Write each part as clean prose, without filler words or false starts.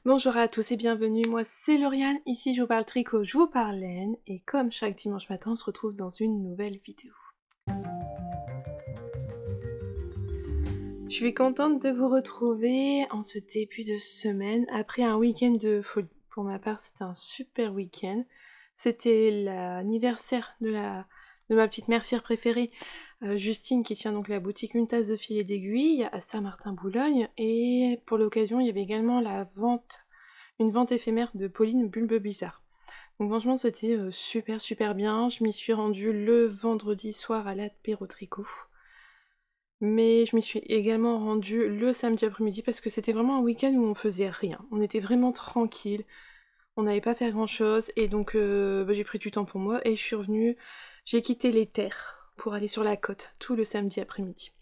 Bonjour à tous et bienvenue, moi c'est Lauriane, ici je vous parle tricot, je vous parle laine, et comme chaque dimanche matin on se retrouve dans une nouvelle vidéo. Je suis contente de vous retrouver en ce début de semaine, après un week-end de folie. Pour ma part c'était un super week-end, c'était l'anniversaire de ma petite mercière préférée, Justine, qui tient donc la boutique Une Tasse de Fil et d'Aiguille à Saint-Martin-Boulogne, et pour l'occasion il y avait également une vente éphémère de Pauline Bulbe Bizarre. Donc franchement c'était super bien, je m'y suis rendue le vendredi soir à l'apéro tricot. Mais je m'y suis également rendue le samedi après-midi parce que c'était vraiment un week-end où on faisait rien. On était vraiment tranquille, on n'allait pas faire grand chose et donc j'ai pris du temps pour moi et je suis revenue, j'ai quitté les terres pour aller sur la côte tout le samedi après-midi.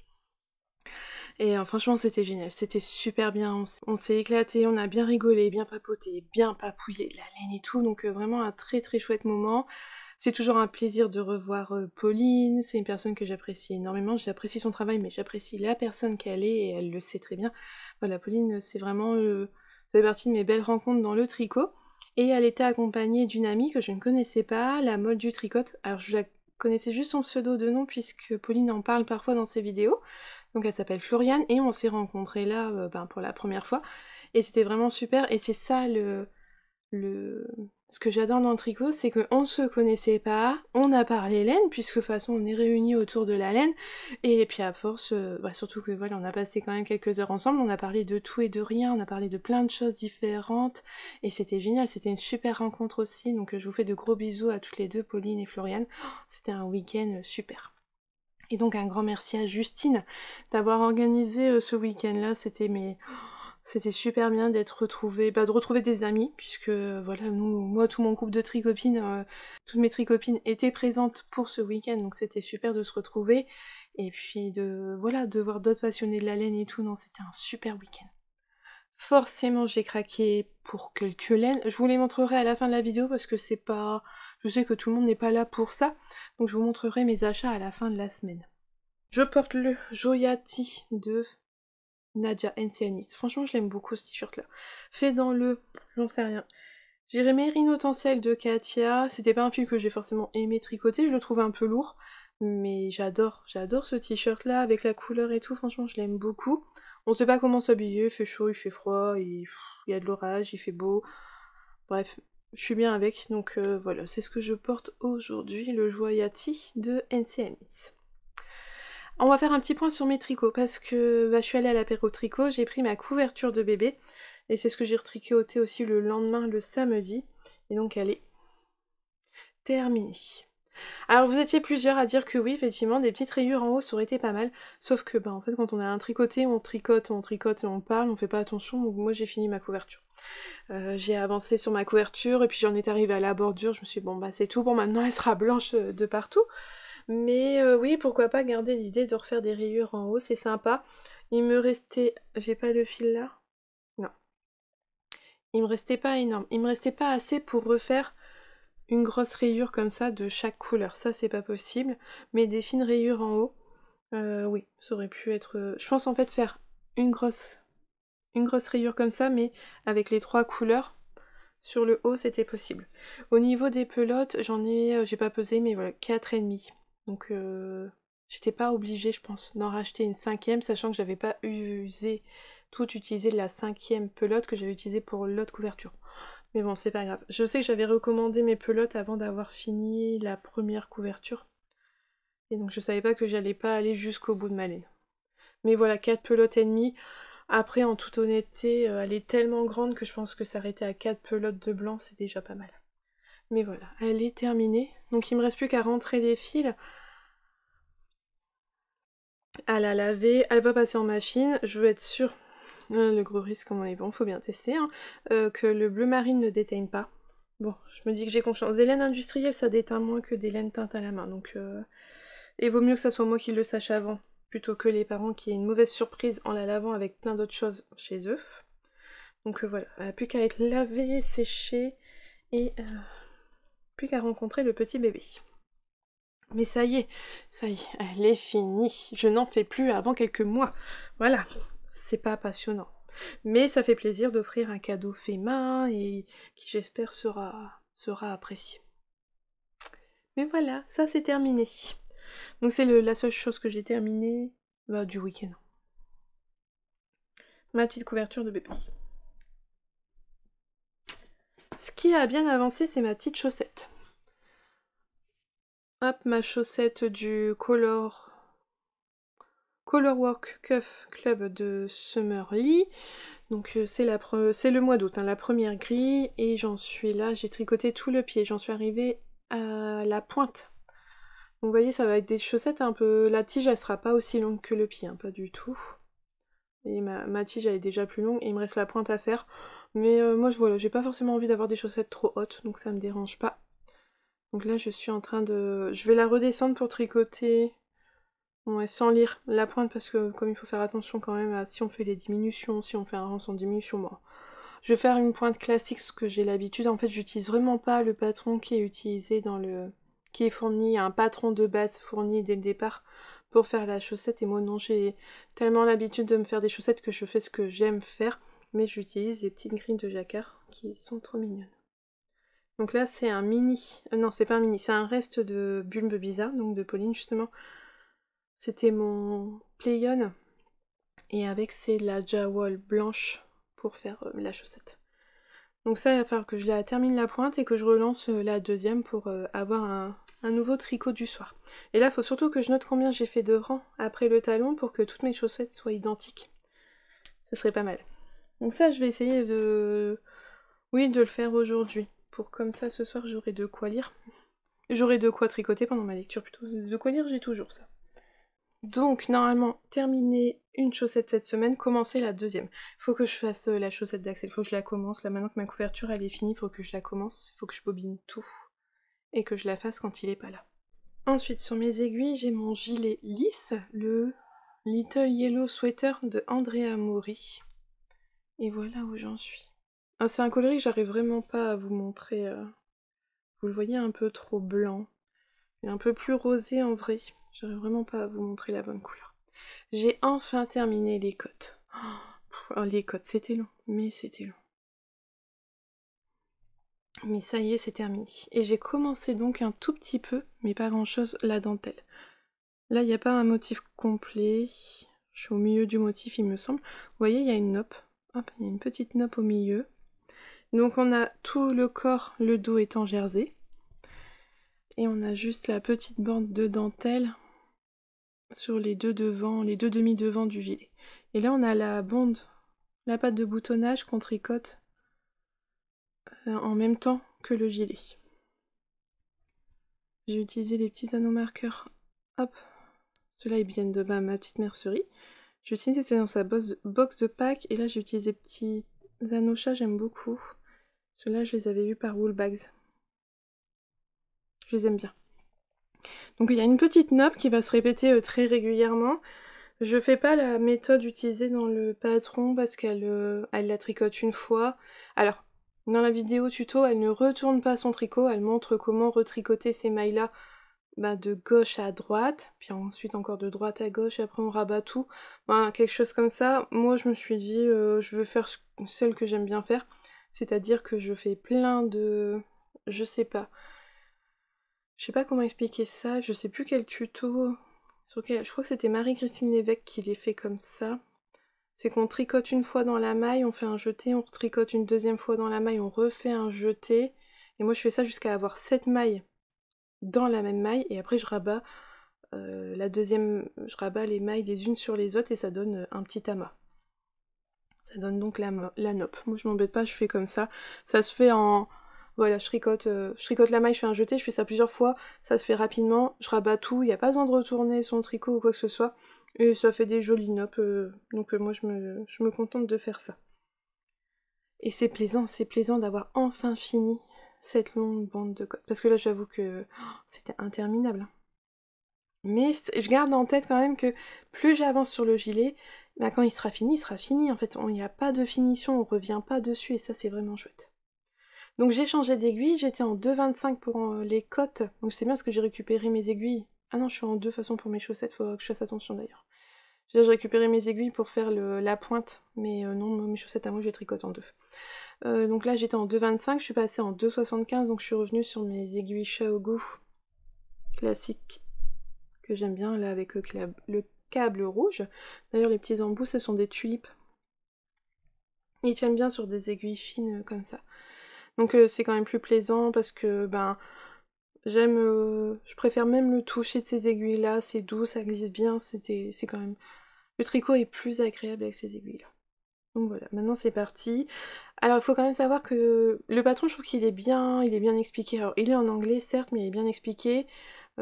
Et franchement c'était génial, c'était super bien, on s'est éclaté, on a bien rigolé, bien papoté, bien papouillé de la laine et tout, donc vraiment un très chouette moment. C'est toujours un plaisir de revoir Pauline, c'est une personne que j'apprécie énormément, j'apprécie son travail mais j'apprécie la personne qu'elle est et elle le sait très bien. Voilà, Pauline c'est vraiment, ça fait partie de mes belles rencontres dans le tricot. Et elle était accompagnée d'une amie que je ne connaissais pas, la Molle du Tricote. Alors je la connaissais juste son pseudo de nom puisque Pauline en parle parfois dans ses vidéos. Donc elle s'appelle Floriane et on s'est rencontrés là pour la première fois. Et c'était vraiment super et c'est ça ce que j'adore dans le tricot, c'est qu'on ne se connaissait pas, on a parlé laine, puisque de toute façon on est réunis autour de la laine, et puis à force, surtout que voilà, on a passé quand même quelques heures ensemble, on a parlé de tout et de rien, on a parlé de plein de choses différentes, et c'était génial, c'était une super rencontre aussi, donc je vous fais de gros bisous à toutes les deux, Pauline et Floriane, c'était un week-end super. Et donc un grand merci à Justine d'avoir organisé ce week-end-là, c'était super bien d'être retrouvée, de retrouver des amis, puisque voilà, moi, tout mon groupe de tricopines, toutes mes tricopines étaient présentes pour ce week-end, donc c'était super de se retrouver, et puis de voir d'autres passionnés de la laine et tout, non, c'était un super week-end. Forcément, j'ai craqué pour quelques laines. Je vous les montrerai à la fin de la vidéo parce que c'est pas... Je sais que tout le monde n'est pas là pour ça, donc je vous montrerai mes achats à la fin de la semaine. Je porte le Joyati de Nadia NCNIS. Franchement, je l'aime beaucoup ce t-shirt-là. Fait dans le... j'en sais rien. J'irai Mérino Tencel de Katia. C'était pas un fil que j'ai forcément aimé tricoter, je le trouve un peu lourd. Mais j'adore ce t-shirt-là, avec la couleur et tout, franchement, je l'aime beaucoup. On sait pas comment s'habiller, il fait chaud, il fait froid, il y a de l'orage, il fait beau. Bref, je suis bien avec, donc voilà, c'est ce que je porte aujourd'hui, le Joyati de NCNIS. On va faire un petit point sur mes tricots, parce que je suis allée à l'apéro tricot, j'ai pris ma couverture de bébé, et c'est ce que j'ai retricoté aussi le lendemain, le samedi, et donc elle est terminée. Alors vous étiez plusieurs à dire que oui, effectivement, des petites rayures en haut ça aurait été pas mal, sauf que en fait quand on a un tricoté, on tricote et on parle, on fait pas attention, donc moi j'ai fini ma couverture. J'ai avancé sur ma couverture, et puis j'en étais arrivée à la bordure, je me suis dit bon c'est tout, bon maintenant elle sera blanche de partout. Mais oui, pourquoi pas garder l'idée de refaire des rayures en haut, c'est sympa. Il me restait... J'ai pas le fil là? Non. Il me restait pas énorme. Il me restait pas assez pour refaire une grosse rayure comme ça de chaque couleur. Ça, c'est pas possible. Mais des fines rayures en haut, oui, ça aurait pu être... Je pense en fait faire une grosse rayure comme ça, mais avec les 3 couleurs. Sur le haut, c'était possible. Au niveau des pelotes, j'en ai... j'ai pas pesé, mais voilà, 4,5. Donc j'étais pas obligée, je pense, d'en racheter une 5e, sachant que j'avais pas utilisé de la 5e pelote que j'avais utilisée pour l'autre couverture. Mais bon, c'est pas grave. Je sais que j'avais recommandé mes pelotes avant d'avoir fini la première couverture. Et donc je savais pas que j'allais pas aller jusqu'au bout de ma laine. Mais voilà, 4 pelotes et demie. Après, en toute honnêteté, elle est tellement grande que je pense que s'arrêter à 4 pelotes de blanc, c'est déjà pas mal. Mais voilà, elle est terminée. Donc il me reste plus qu'à rentrer les fils, à la laver, elle va passer en machine. Je veux être sûre, le gros risque comme on est bon, faut bien tester, hein, que le bleu marine ne déteigne pas. Bon, je me dis que j'ai confiance. Des laines industrielles, ça déteint moins que des laines teintes à la main, donc... Et vaut mieux que ça soit moi qui le sache avant, plutôt que les parents qui aient une mauvaise surprise en la lavant avec plein d'autres choses chez eux. Donc voilà, elle n'a plus qu'à être lavée, séchée, et plus qu'à rencontrer le petit bébé. Mais ça y est, elle est finie. Je n'en fais plus avant quelques mois. Voilà, c'est pas passionnant. Mais ça fait plaisir d'offrir un cadeau fait main et qui j'espère sera apprécié. Mais voilà, ça c'est terminé. Donc c'est la seule chose que j'ai terminée du week-end. Ma petite couverture de bébé. Ce qui a bien avancé, c'est ma petite chaussette. Hop, ma chaussette du Colorwork Cuff Club de Summerly. Donc c'est le mois d'août, hein, la première grille, et j'en suis là, j'ai tricoté tout le pied, j'en suis arrivée à la pointe. Donc vous voyez, ça va être des chaussettes un peu... La tige, elle sera pas aussi longue que le pied, hein, pas du tout. Et ma tige, elle est déjà plus longue, et il me reste la pointe à faire. Mais moi, voilà, j'ai pas forcément envie d'avoir des chaussettes trop hautes, donc ça me dérange pas. Donc là, je suis en train de... Je vais la redescendre pour tricoter... Ouais, sans lire la pointe, parce que comme il faut faire attention quand même à si on fait les diminutions, si on fait un rang sans diminution, moi. Je vais faire une pointe classique, ce que j'ai l'habitude. En fait, j'utilise vraiment pas le patron qui est utilisé qui est fourni, un patron de base fourni dès le départ pour faire la chaussette. Et moi, non, j'ai tellement l'habitude de me faire des chaussettes que je fais ce que j'aime faire. Mais j'utilise les petites grilles de jacquard qui sont trop mignonnes. Donc là, c'est un mini. Non, c'est pas un mini, c'est un reste de Bulbe Bizarre, donc de Pauline, justement. C'était mon Playon. Et avec, c'est la Jawol blanche pour faire la chaussette. Donc ça, il va falloir que je la termine la pointe et que je relance la deuxième pour avoir un nouveau tricot du soir. Et là, il faut surtout que je note combien j'ai fait de rangs après le talon pour que toutes mes chaussettes soient identiques. Ce serait pas mal. Donc ça, je vais essayer de... Oui, de le faire aujourd'hui. Pour comme ça, ce soir, j'aurai de quoi lire. J'aurai de quoi tricoter pendant ma lecture plutôt. De quoi lire, j'ai toujours ça. Donc, normalement, terminer une chaussette cette semaine, commencer la deuxième. Faut que je fasse la chaussette d'Axel, faut que je la commence. Là, maintenant que ma couverture, elle est finie, faut que je la commence. Faut que je bobine tout. Et que je la fasse quand il est pas là. Ensuite, sur mes aiguilles, j'ai mon gilet lisse, le Little Yellow Sweater de Andrea Mori. Et voilà où j'en suis. Ah, c'est un coloris que j'arrive vraiment pas à vous montrer. Vous le voyez un peu trop blanc. Et un peu plus rosé en vrai. J'arrive vraiment pas à vous montrer la bonne couleur. J'ai enfin terminé les côtes. Oh, les côtes, c'était long, mais c'était long. Mais ça y est, c'est terminé. Et j'ai commencé donc un tout petit peu, mais pas grand chose, la dentelle. Là, il n'y a pas un motif complet. Je suis au milieu du motif, il me semble. Vous voyez, il y a une noppe. Hop, il y a une petite noppe au milieu. Donc on a tout le corps, le dos est en jersey. Et on a juste la petite bande de dentelle sur les deux devants, les deux demi-devants du gilet. Et là, on a la bande, la patte de boutonnage qu'on tricote en même temps que le gilet. J'ai utilisé les petits anneaux marqueurs. Hop, ceux-là ils viennent de ma petite mercerie. J'ai utilisé c'est dans sa box de pack et là j'ai utilisé des petits anneaux chat, j'aime beaucoup. Ceux-là je les avais vus par Woolbags. Je les aime bien. Donc il y a une petite noppe qui va se répéter très régulièrement. Je fais pas la méthode utilisée dans le patron parce qu'elle la tricote une fois. Alors, dans la vidéo tuto, elle ne retourne pas son tricot, elle montre comment retricoter ces mailles-là de gauche à droite, puis ensuite encore de droite à gauche, et après on rabat tout. Quelque chose comme ça. Moi, je me suis dit, je veux faire celle que j'aime bien faire, c'est-à-dire que je fais plein de... Je sais pas comment expliquer ça, je sais plus quel tuto... Je crois que c'était Marie-Christine Lévesque qui les fait comme ça. C'est qu'on tricote une fois dans la maille, on fait un jeté, on tricote une deuxième fois dans la maille, on refait un jeté. Et moi je fais ça jusqu'à avoir 7 mailles dans la même maille, et après je rabats je rabats les mailles les unes sur les autres et ça donne un petit amas. Ça donne donc la noppe. Moi je m'embête pas, je fais comme ça. Ça se fait en... Voilà, je tricote la maille, je fais un jeté, je fais ça plusieurs fois, ça se fait rapidement, je rabats tout, il n'y a pas besoin de retourner son tricot ou quoi que ce soit, et ça fait des jolies noppes, donc moi je me contente de faire ça. Et c'est plaisant d'avoir enfin fini cette longue bande de côtes, parce que là j'avoue que c'était interminable. Mais je garde en tête quand même que plus j'avance sur le gilet, quand il sera fini, en fait il n'y a pas de finition, on revient pas dessus, et ça c'est vraiment chouette. Donc j'ai changé d'aiguille, j'étais en 2,25 pour les côtes, donc c'est bien parce que j'ai récupéré mes aiguilles. Ah non, je suis en 2 façons pour mes chaussettes, faut que je fasse attention d'ailleurs. J'ai récupéré mes aiguilles pour faire la pointe, mais non, mes chaussettes à moi, je les tricote en deux. Donc là, j'étais en 2,25, je suis passée en 2,75, donc je suis revenue sur mes aiguilles Shaogu classiques, que j'aime bien, là, avec le câble rouge. D'ailleurs, les petits embouts, ce sont des tulipes. Ils tiennent bien sur des aiguilles fines comme ça. Donc c'est quand même plus plaisant parce que, ben, je préfère même le toucher de ces aiguilles-là, c'est doux, ça glisse bien, c'est quand même... Le tricot est plus agréable avec ces aiguilles-là. Donc voilà, maintenant c'est parti. Alors il faut quand même savoir que le patron, je trouve qu'il est bien expliqué. Alors il est en anglais certes, mais il est bien expliqué.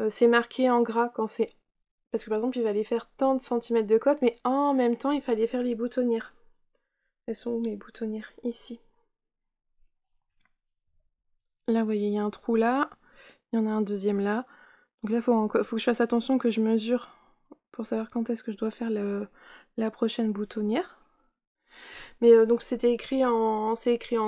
C'est marqué en gras quand c'est... Parce que par exemple il va aller faire tant de centimètres de côte, mais en même temps il fallait faire les boutonnières. Elles sont où mes boutonnières? Ici. Là vous voyez, il y a un trou là, il y en a un deuxième là. Donc là faut que je fasse attention que je mesure pour savoir quand est-ce que je dois faire la prochaine boutonnière. Mais donc c'est écrit en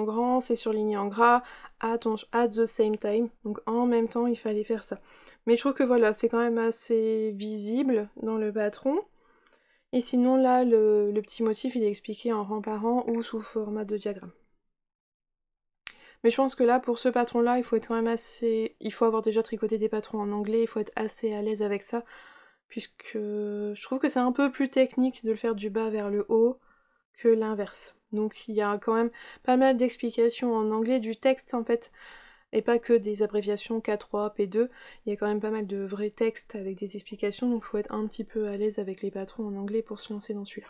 grand, c'est surligné en gras, at the same time. Donc en même temps, il fallait faire ça. Mais je trouve que voilà, c'est quand même assez visible dans le patron. Et sinon là, le petit motif, il est expliqué en rang par rang ou sous format de diagramme. Mais je pense que là, pour ce patron-là, il faut être quand même assez... Il faut avoir déjà tricoté des patrons en anglais, il faut être assez à l'aise avec ça, puisque je trouve que c'est un peu plus technique de le faire du bas vers le haut que l'inverse. Donc il y a quand même pas mal d'explications en anglais, du texte en fait, et pas que des abréviations K3, P2, il y a quand même pas mal de vrais textes avec des explications, donc il faut être un petit peu à l'aise avec les patrons en anglais pour se lancer dans celui-là.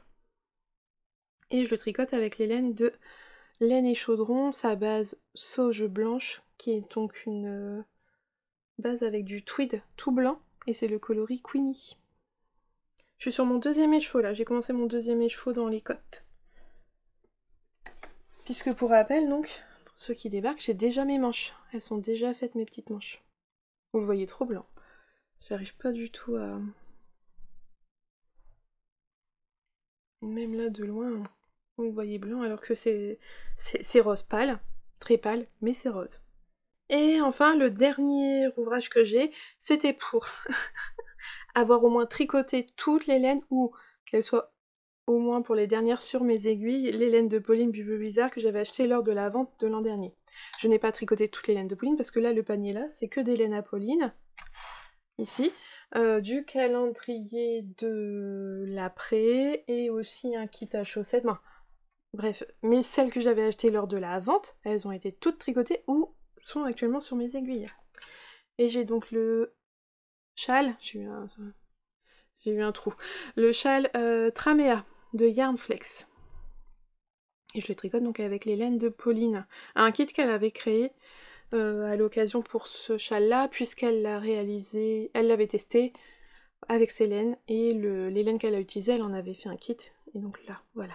Et je le tricote avec les laines de Laine et Chaudron, sa base sauge blanche, qui est donc une base avec du tweed tout blanc, et c'est le coloris Queenie. Je suis sur mon deuxième écheveau là, j'ai commencé mon deuxième écheveau dans les côtes. Puisque pour rappel, donc, pour ceux qui débarquent, j'ai déjà mes manches. Elles sont déjà faites, mes petites manches. Vous le voyez trop blanc. J'arrive pas du tout à... Même là, de loin, vous le voyez blanc, alors que c'est rose pâle. Très pâle, mais c'est rose. Et enfin, le dernier ouvrage que j'ai, c'était pour avoir au moins tricoté toutes les laines, ou qu'elles soient au moins pour les dernières sur mes aiguilles, les laines de Pauline Bizarre que j'avais achetées lors de la vente de l'an dernier. Je n'ai pas tricoté toutes les laines de Pauline parce que là, le panier là, c'est que des laines à Pauline, ici, du calendrier de l'après et aussi un kit à chaussettes. Bon, bref, mais celles que j'avais achetées lors de la vente, elles ont été toutes tricotées ou sont actuellement sur mes aiguilles. Et j'ai donc le châle, j'ai eu un trou, le châle Tramea de Yarnflex. Et je le tricote donc avec les laines de Pauline. Un kit qu'elle avait créé à l'occasion pour ce châle-là, puisqu'elle l'a réalisé, elle l'avait testé avec ses laines, et les laines qu'elle a utilisées, elle en avait fait un kit. Et donc là, voilà.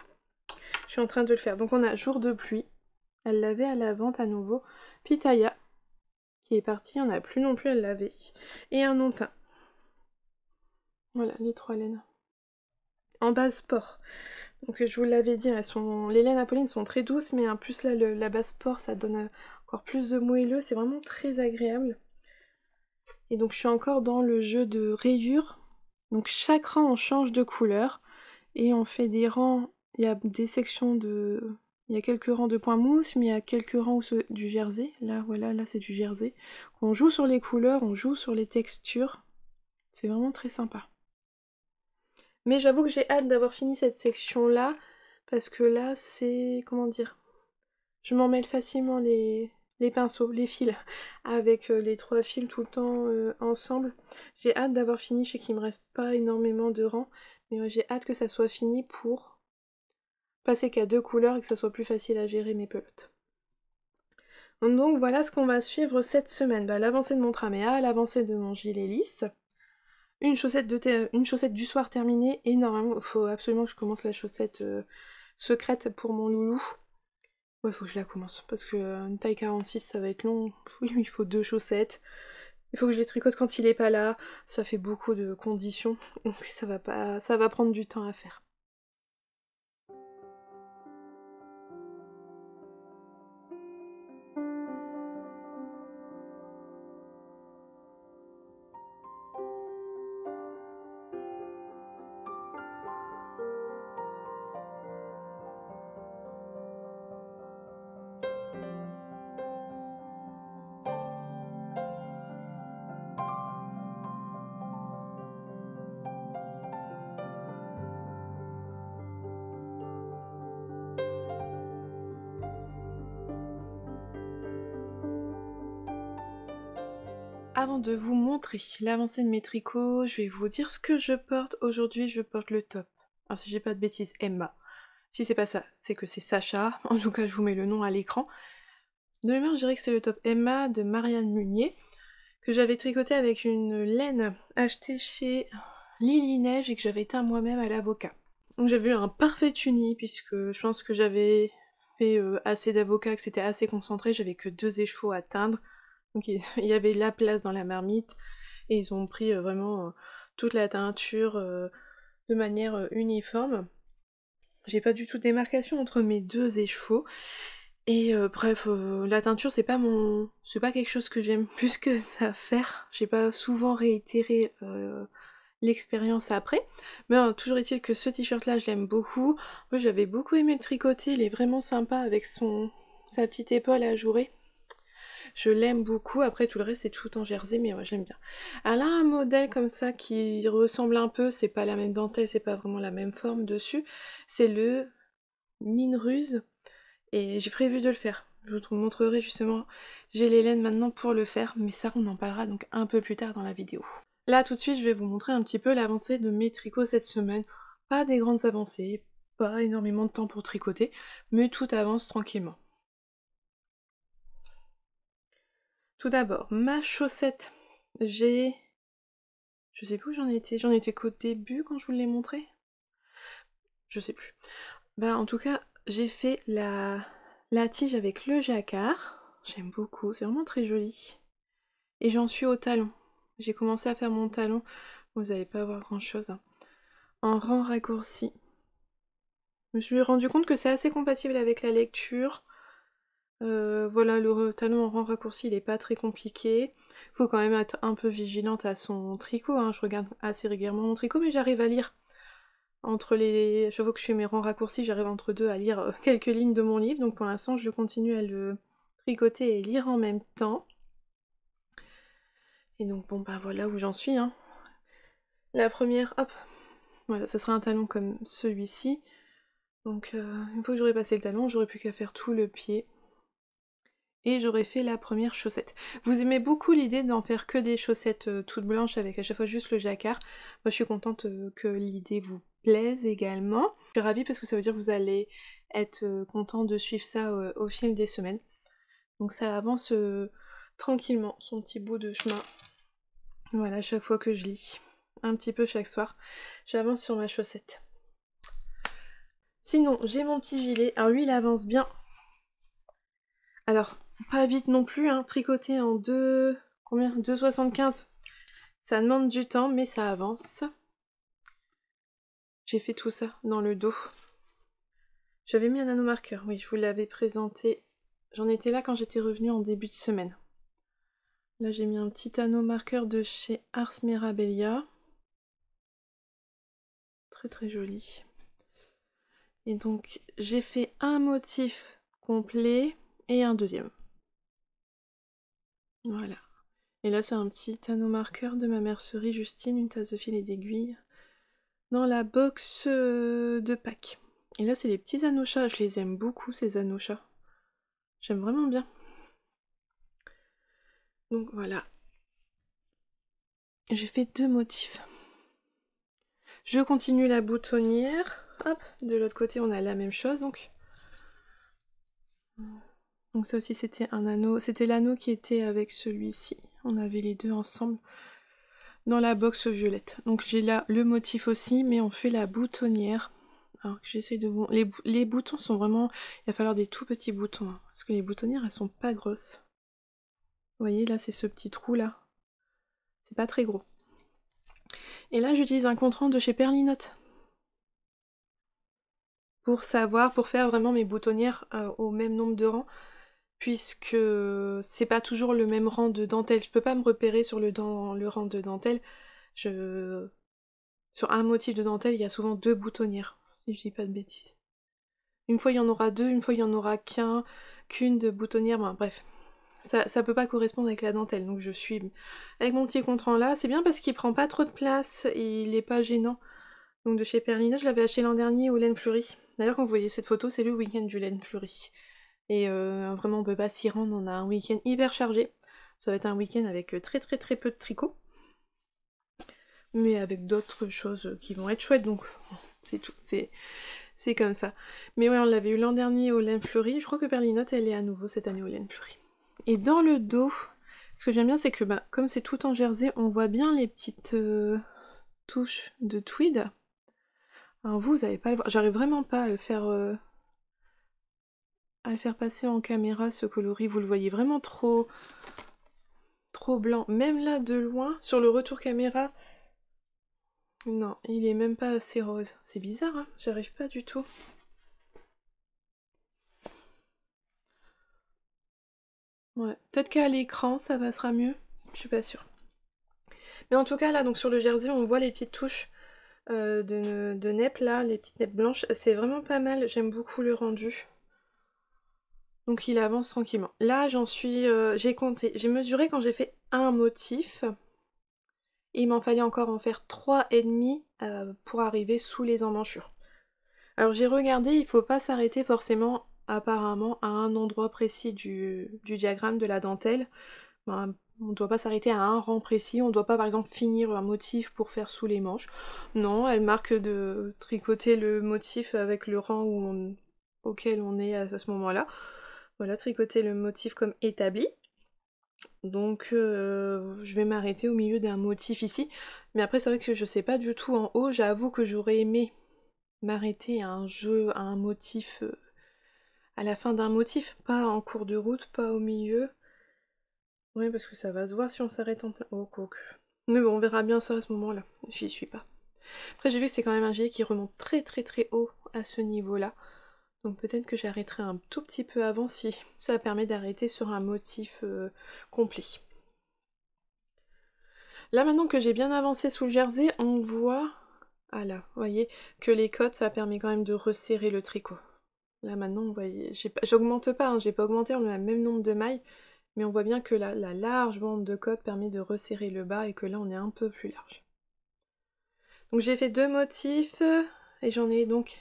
Je suis en train de le faire. Donc on a Jour de pluie, elle l'avait à la vente à nouveau. Pitaya, qui est partie, on n'a plus non plus, elle l'avait. Et un ontin. Voilà, les 3 laines. En base sport. Donc je vous l'avais dit, les laines à Pauline sont très douces, mais en plus là, la base sport, ça donne encore plus de moelleux, c'est vraiment très agréable. Et donc je suis encore dans le jeu de rayures. Donc chaque rang, on change de couleur, et on fait des rangs, il y a des sections de... Il y a quelques rangs de points mousse, mais il y a quelques rangs du jersey. Là, voilà, là c'est du jersey. On joue sur les couleurs, on joue sur les textures. C'est vraiment très sympa. Mais j'avoue que j'ai hâte d'avoir fini cette section-là, parce que là, c'est... comment dire? Je m'en mêle facilement les pinceaux, les fils, avec les 3 fils tout le temps ensemble. J'ai hâte d'avoir fini, je sais qu'il me reste pas énormément de rangs, mais j'ai hâte que ça soit fini pour passer qu'à 2 couleurs et que ça soit plus facile à gérer mes pelotes. Donc voilà ce qu'on va suivre cette semaine. L'avancée de mon traméa, l'avancée de mon gilet lisse, une chaussette du soir terminée, et normalement, il faut absolument que je commence la chaussette secrète pour mon loulou. Ouais, faut que je la commence, parce que une taille 46, ça va être long. Oui, il faut 2 chaussettes. Il faut que je les tricote quand il est pas là. Ça fait beaucoup de conditions, donc ça va prendre du temps à faire. Avant de vous montrer l'avancée de mes tricots, je vais vous dire ce que je porte. Aujourd'hui, je porte le top. Alors si j'ai pas de bêtises, Emma. Si c'est pas ça, c'est que c'est Sacha. En tout cas, je vous mets le nom à l'écran. De mémoire, je dirais que c'est le top Emma de Marianne Munier, que j'avais tricoté avec une laine achetée chez Lily Neige et que j'avais teint moi-même à l'avocat. Donc j'avais eu un parfait uni, puisque je pense que j'avais fait assez d'avocat, que c'était assez concentré, j'avais que 2 écheveaux à teindre. Donc il y avait la place dans la marmite, et ils ont pris vraiment toute la teinture de manière uniforme. J'ai pas du tout de démarcation entre mes 2 écheveaux. Et bref, la teinture c'est pas quelque chose que j'aime plus que ça faire. J'ai pas souvent réitéré l'expérience après. Mais toujours est-il que ce t-shirt là je l'aime beaucoup. Moi j'avais beaucoup aimé le tricoter, il est vraiment sympa avec sa petite épaule ajourée. Je l'aime beaucoup, après tout le reste c'est tout en jersey, mais ouais, j'aime bien. Elle a un modèle comme ça qui ressemble un peu, c'est pas la même dentelle, c'est pas vraiment la même forme dessus. C'est le Mine Ruse, et j'ai prévu de le faire. Je vous montrerai justement, j'ai les laines maintenant pour le faire, mais ça on en parlera donc un peu plus tard dans la vidéo. Là tout de suite je vais vous montrer un petit peu l'avancée de mes tricots cette semaine. Pas des grandes avancées, pas énormément de temps pour tricoter, mais tout avance tranquillement. Tout d'abord, ma chaussette, je sais plus où j'en étais qu'au début quand je vous l'ai montré. Je sais plus. Bah en tout cas, j'ai fait la tige avec le jacquard. J'aime beaucoup, c'est vraiment très joli. Et j'en suis au talon. J'ai commencé à faire mon talon, vous n'allez pas voir grand chose, hein. En rang raccourci. Je me suis rendu compte que c'est assez compatible avec la lecture. Voilà, le talon en rang raccourci, il est pas très compliqué. Faut quand même être un peu vigilante à son tricot, hein. Je regarde assez régulièrement mon tricot, mais j'arrive à lire. Entre les chevaux que je fais mes rangs raccourcis, j'arrive entre deux à lire quelques lignes de mon livre, donc pour l'instant je continue à le tricoter et lire en même temps. Et donc bon bah voilà où j'en suis, hein. La première, hop, voilà, ce sera un talon comme celui-ci. Donc une fois que j'aurai passé le talon, j'aurai plus qu'à faire tout le pied. Et j'aurais fait la première chaussette. Vous aimez beaucoup l'idée d'en faire que des chaussettes toutes blanches avec à chaque fois juste le jacquard. Moi je suis contente que l'idée vous plaise également. Je suis ravie parce que ça veut dire que vous allez être content de suivre ça au fil des semaines. Donc ça avance tranquillement, son petit bout de chemin. Voilà, chaque fois que je lis, un petit peu chaque soir, j'avance sur ma chaussette. Sinon, j'ai mon petit gilet. Alors lui il avance bien. Alors, pas vite non plus, hein, tricoter en 2,75. Ça demande du temps, mais ça avance. J'ai fait tout ça dans le dos. J'avais mis un nanomarqueur, oui, je vous l'avais présenté. J'en étais là quand j'étais revenue en début de semaine. Là, j'ai mis un petit nanomarqueur de chez Ars Mirabilia. Très très joli. Et donc, j'ai fait un motif complet et un deuxième. Voilà. Et là, c'est un petit nanomarqueur de ma mercerie Justine, une tasse de fil et d'aiguille, dans la box de Pâques. Et là, c'est les petits anochas. Je les aime beaucoup, ces anochas. J'aime vraiment bien. Donc voilà. J'ai fait 2 motifs. Je continue la boutonnière. Hop, de l'autre côté, on a la même chose, donc. Donc ça aussi, c'était un anneau. C'était l'anneau qui était avec celui-ci. On avait les deux ensemble dans la box violette. Donc j'ai là le motif aussi, mais on fait la boutonnière. Alors que j'essaye de vous... Les boutons sont vraiment... Il va falloir des tout petits boutons, hein, parce que les boutonnières, elles sont pas grosses. Vous voyez, là, c'est ce petit trou, là. C'est pas très gros. Et là, j'utilise un compte-rendu de chez Perlinote. Pour faire vraiment mes boutonnières au même nombre de rangs, puisque c'est pas toujours le même rang de dentelle. Je peux pas me repérer sur le rang de dentelle. Sur un motif de dentelle, il y a souvent 2 boutonnières, si je dis pas de bêtises. Une fois il y en aura 2, une fois il y en aura qu'une de boutonnière, ben, bref. Ça peut pas correspondre avec la dentelle, donc je suis avec mon petit compte-rendu là. C'est bien parce qu'il prend pas trop de place et il est pas gênant. Donc de chez Perlina, je l'avais acheté l'an dernier au laine fleurie. D'ailleurs, quand vous voyez cette photo, c'est le week-end du laine fleurie. Et vraiment, on peut pas s'y rendre, on a un week-end hyper chargé. Ça va être un week-end avec très très très peu de tricot. Mais avec d'autres choses qui vont être chouettes, donc c'est tout, c'est comme ça. Mais ouais, on l'avait eu l'an dernier au laine fleuri, je crois que Perlinotte, elle est à nouveau cette année au laine fleuri. Et dans le dos, ce que j'aime bien, c'est que comme c'est tout en jersey, on voit bien les petites touches de tweed. Alors vous allez pas le voir, j'arrive vraiment pas à le faire passer en caméra, ce coloris, vous le voyez vraiment trop blanc. Même là, de loin, sur le retour caméra, non, il est même pas assez rose. C'est bizarre, hein, j'arrive pas du tout. Ouais, peut-être qu'à l'écran, ça passera mieux, je suis pas sûre. Mais en tout cas, là, donc sur le jersey, on voit les petites touches de neppe, là, les petites neppes blanches. C'est vraiment pas mal, j'aime beaucoup le rendu. Donc il avance tranquillement. Là, j'en suis... j'ai compté, j'ai mesuré quand j'ai fait un motif. Et il m'en fallait encore en faire 3,5 pour arriver sous les emmanchures. Alors j'ai regardé, il faut pas s'arrêter forcément apparemment à un endroit précis du diagramme de la dentelle. Ben, on ne doit pas s'arrêter à un rang précis, on ne doit pas par exemple finir un motif pour faire sous les manches. Non, elle marque de tricoter le motif avec le rang auquel on est à ce moment-là. Voilà, tricoter le motif comme établi. Donc je vais m'arrêter au milieu d'un motif ici. Mais après c'est vrai que je sais pas du tout en haut, j'avoue que j'aurais aimé m'arrêter à un motif, à la fin d'un motif, pas en cours de route, pas au milieu. Oui, parce que ça va se voir si on s'arrête en plein... Oh, quoique. Mais bon, on verra bien ça à ce moment-là, j'y suis pas. Après j'ai vu que c'est quand même un gilet qui remonte très très très haut à ce niveau-là. Donc peut-être que j'arrêterai un tout petit peu avant si ça permet d'arrêter sur un motif complet. Là maintenant que j'ai bien avancé sous le jersey, on voit... Ah là, vous voyez, que les côtes, ça permet quand même de resserrer le tricot. Là maintenant, vous voyez, j'augmente pas, hein, j'ai pas augmenté, on a le même nombre de mailles, mais on voit bien que la large bande de côte permet de resserrer le bas et que là on est un peu plus large. Donc j'ai fait 2 motifs, et j'en ai donc...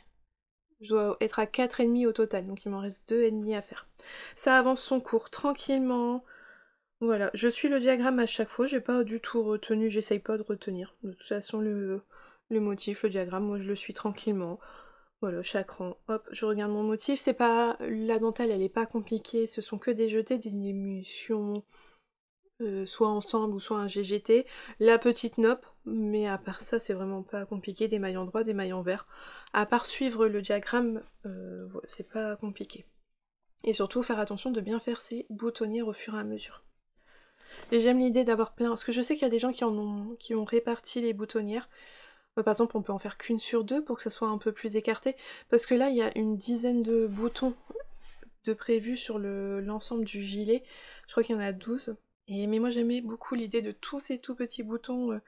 Je dois être à 4,5 au total, donc il m'en reste 2,5 à faire. Ça avance son cours tranquillement. Voilà, je suis le diagramme à chaque fois, j'ai pas du tout retenu, j'essaye pas de retenir. De toute façon, le motif, le diagramme, moi je le suis tranquillement. Voilà, chaque rang, hop, je regarde mon motif. C'est pas... La dentelle, elle est pas compliquée, ce sont que des jetés, des diminutions, soit ensemble ou soit un GGT. La petite nope, mais à part ça, c'est vraiment pas compliqué. Des mailles en droit, des mailles en vert. À part suivre le diagramme, voilà, c'est pas compliqué. Et surtout, faire attention de bien faire ses boutonnières au fur et à mesure. Et j'aime l'idée d'avoir plein, parce que je sais qu'il y a des gens qui ont réparti les boutonnières. Par exemple, on peut en faire qu'une sur 2 pour que ça soit un peu plus écarté, parce que là, il y a une dizaine de boutons de prévus sur l'ensemble du gilet. Je crois qu'il y en a 12. Mais moi, j'aimais beaucoup l'idée de tous ces tout petits boutons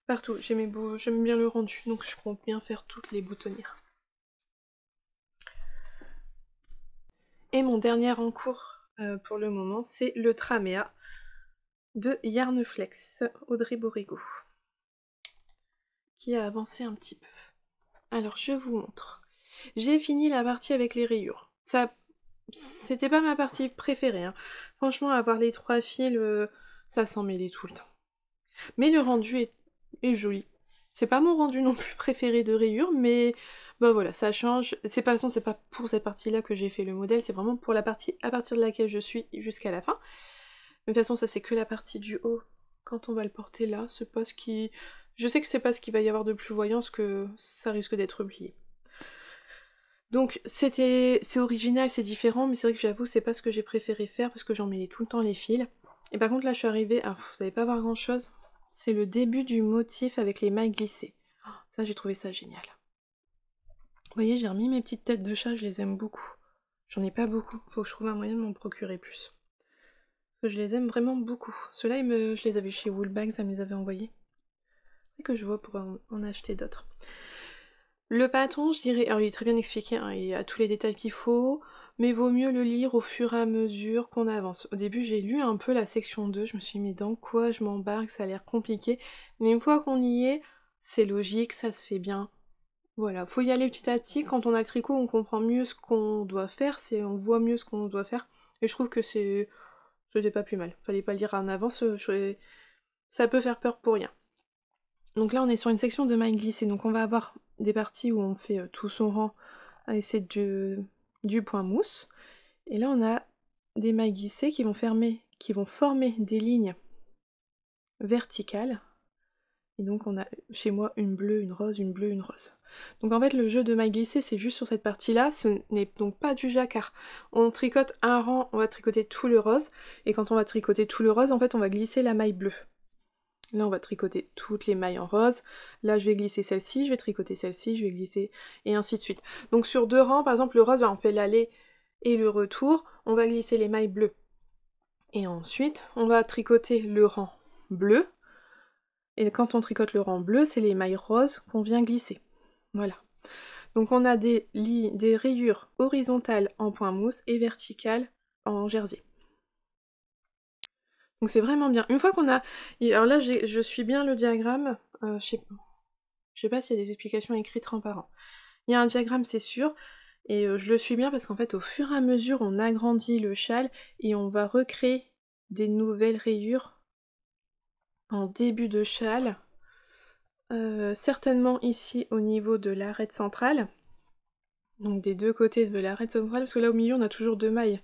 partout. J'aime bien le rendu, donc je compte bien faire toutes les boutonnières. Et mon dernier en cours pour le moment, c'est le Tramea de Yarnflex, Audrey Borigo, qui a avancé un petit peu. Alors, je vous montre. J'ai fini la partie avec les rayures. Ça, c'était pas ma partie préférée, hein. Franchement, avoir les 3 fils, ça s'en mêlait tout le temps. Mais le rendu est joli. C'est pas mon rendu non plus préféré de rayures, mais bah voilà, ça change. C'est pas, de toute façon, c'est pas pour cette partie-là que j'ai fait le modèle, c'est vraiment pour la partie à partir de laquelle je suis jusqu'à la fin. Mais de toute façon, ça c'est que la partie du haut. Quand on va le porter là, c'est pas ce qui... Je sais que c'est pas ce qu'il va y avoir de plus voyant, parce que ça risque d'être oublié. Donc c'est original, c'est différent, mais c'est vrai que j'avoue, c'est pas ce que j'ai préféré faire, parce que j'en mêlais tout le temps les fils. Et par contre là, je suis arrivée... Alors, vous allez pas voir grand-chose. C'est le début du motif avec les mailles glissées. Oh, ça, j'ai trouvé ça génial. Vous voyez, j'ai remis mes petites têtes de chat, je les aime beaucoup. J'en ai pas beaucoup, faut que je trouve un moyen de m'en procurer plus. Parce que je les aime vraiment beaucoup. Ceux-là, je les avais chez Woolbag, ça me les avait envoyés. Et que je vois pour en acheter d'autres. Le patron, je dirais... Alors, il est très bien expliqué, hein, il a tous les détails qu'il faut, mais vaut mieux le lire au fur et à mesure qu'on avance. Au début, j'ai lu un peu la section 2, je me suis mis dans quoi je m'embarque, ça a l'air compliqué. Mais une fois qu'on y est, c'est logique, ça se fait bien. Voilà, faut y aller petit à petit. Quand on a le tricot, on comprend mieux ce qu'on doit faire, on voit mieux ce qu'on doit faire. Et je trouve que c'est C'était pas plus mal. Fallait pas le dire en avance, ça peut faire peur pour rien. Donc là on est sur une section de mailles glissées, donc on va avoir des parties où on fait tout son rang à essayer du point mousse. Et là on a des mailles glissées qui vont former des lignes verticales. Et donc on a chez moi une bleue, une rose, une bleue, une rose. Donc en fait le jeu de mailles glissées c'est juste sur cette partie-là, ce n'est donc pas du jacquard. On tricote un rang, on va tricoter tout le rose, et quand on va tricoter tout le rose, en fait on va glisser la maille bleue. Là on va tricoter toutes les mailles en rose, là je vais glisser celle-ci, je vais tricoter celle-ci, je vais glisser, et ainsi de suite. Donc sur 2 rangs, par exemple le rose, on fait l'aller et le retour, on va glisser les mailles bleues. Et ensuite on va tricoter le rang bleu, et quand on tricote le rang bleu, c'est les mailles roses qu'on vient glisser. Voilà. Donc on a des rayures horizontales en point mousse et verticales en jersey. Donc c'est vraiment bien. Une fois qu'on a... Alors là, je suis bien le diagramme. Je sais pas s'il y a des explications écrites rang par rang. Il y a un diagramme, c'est sûr. Et je le suis bien parce qu'en fait, au fur et à mesure, on agrandit le châle et on va recréer des nouvelles rayures en début de châle. Certainement ici au niveau de l'arête centrale. Donc des deux côtés de l'arête centrale, parce que là au milieu on a toujours 2 mailles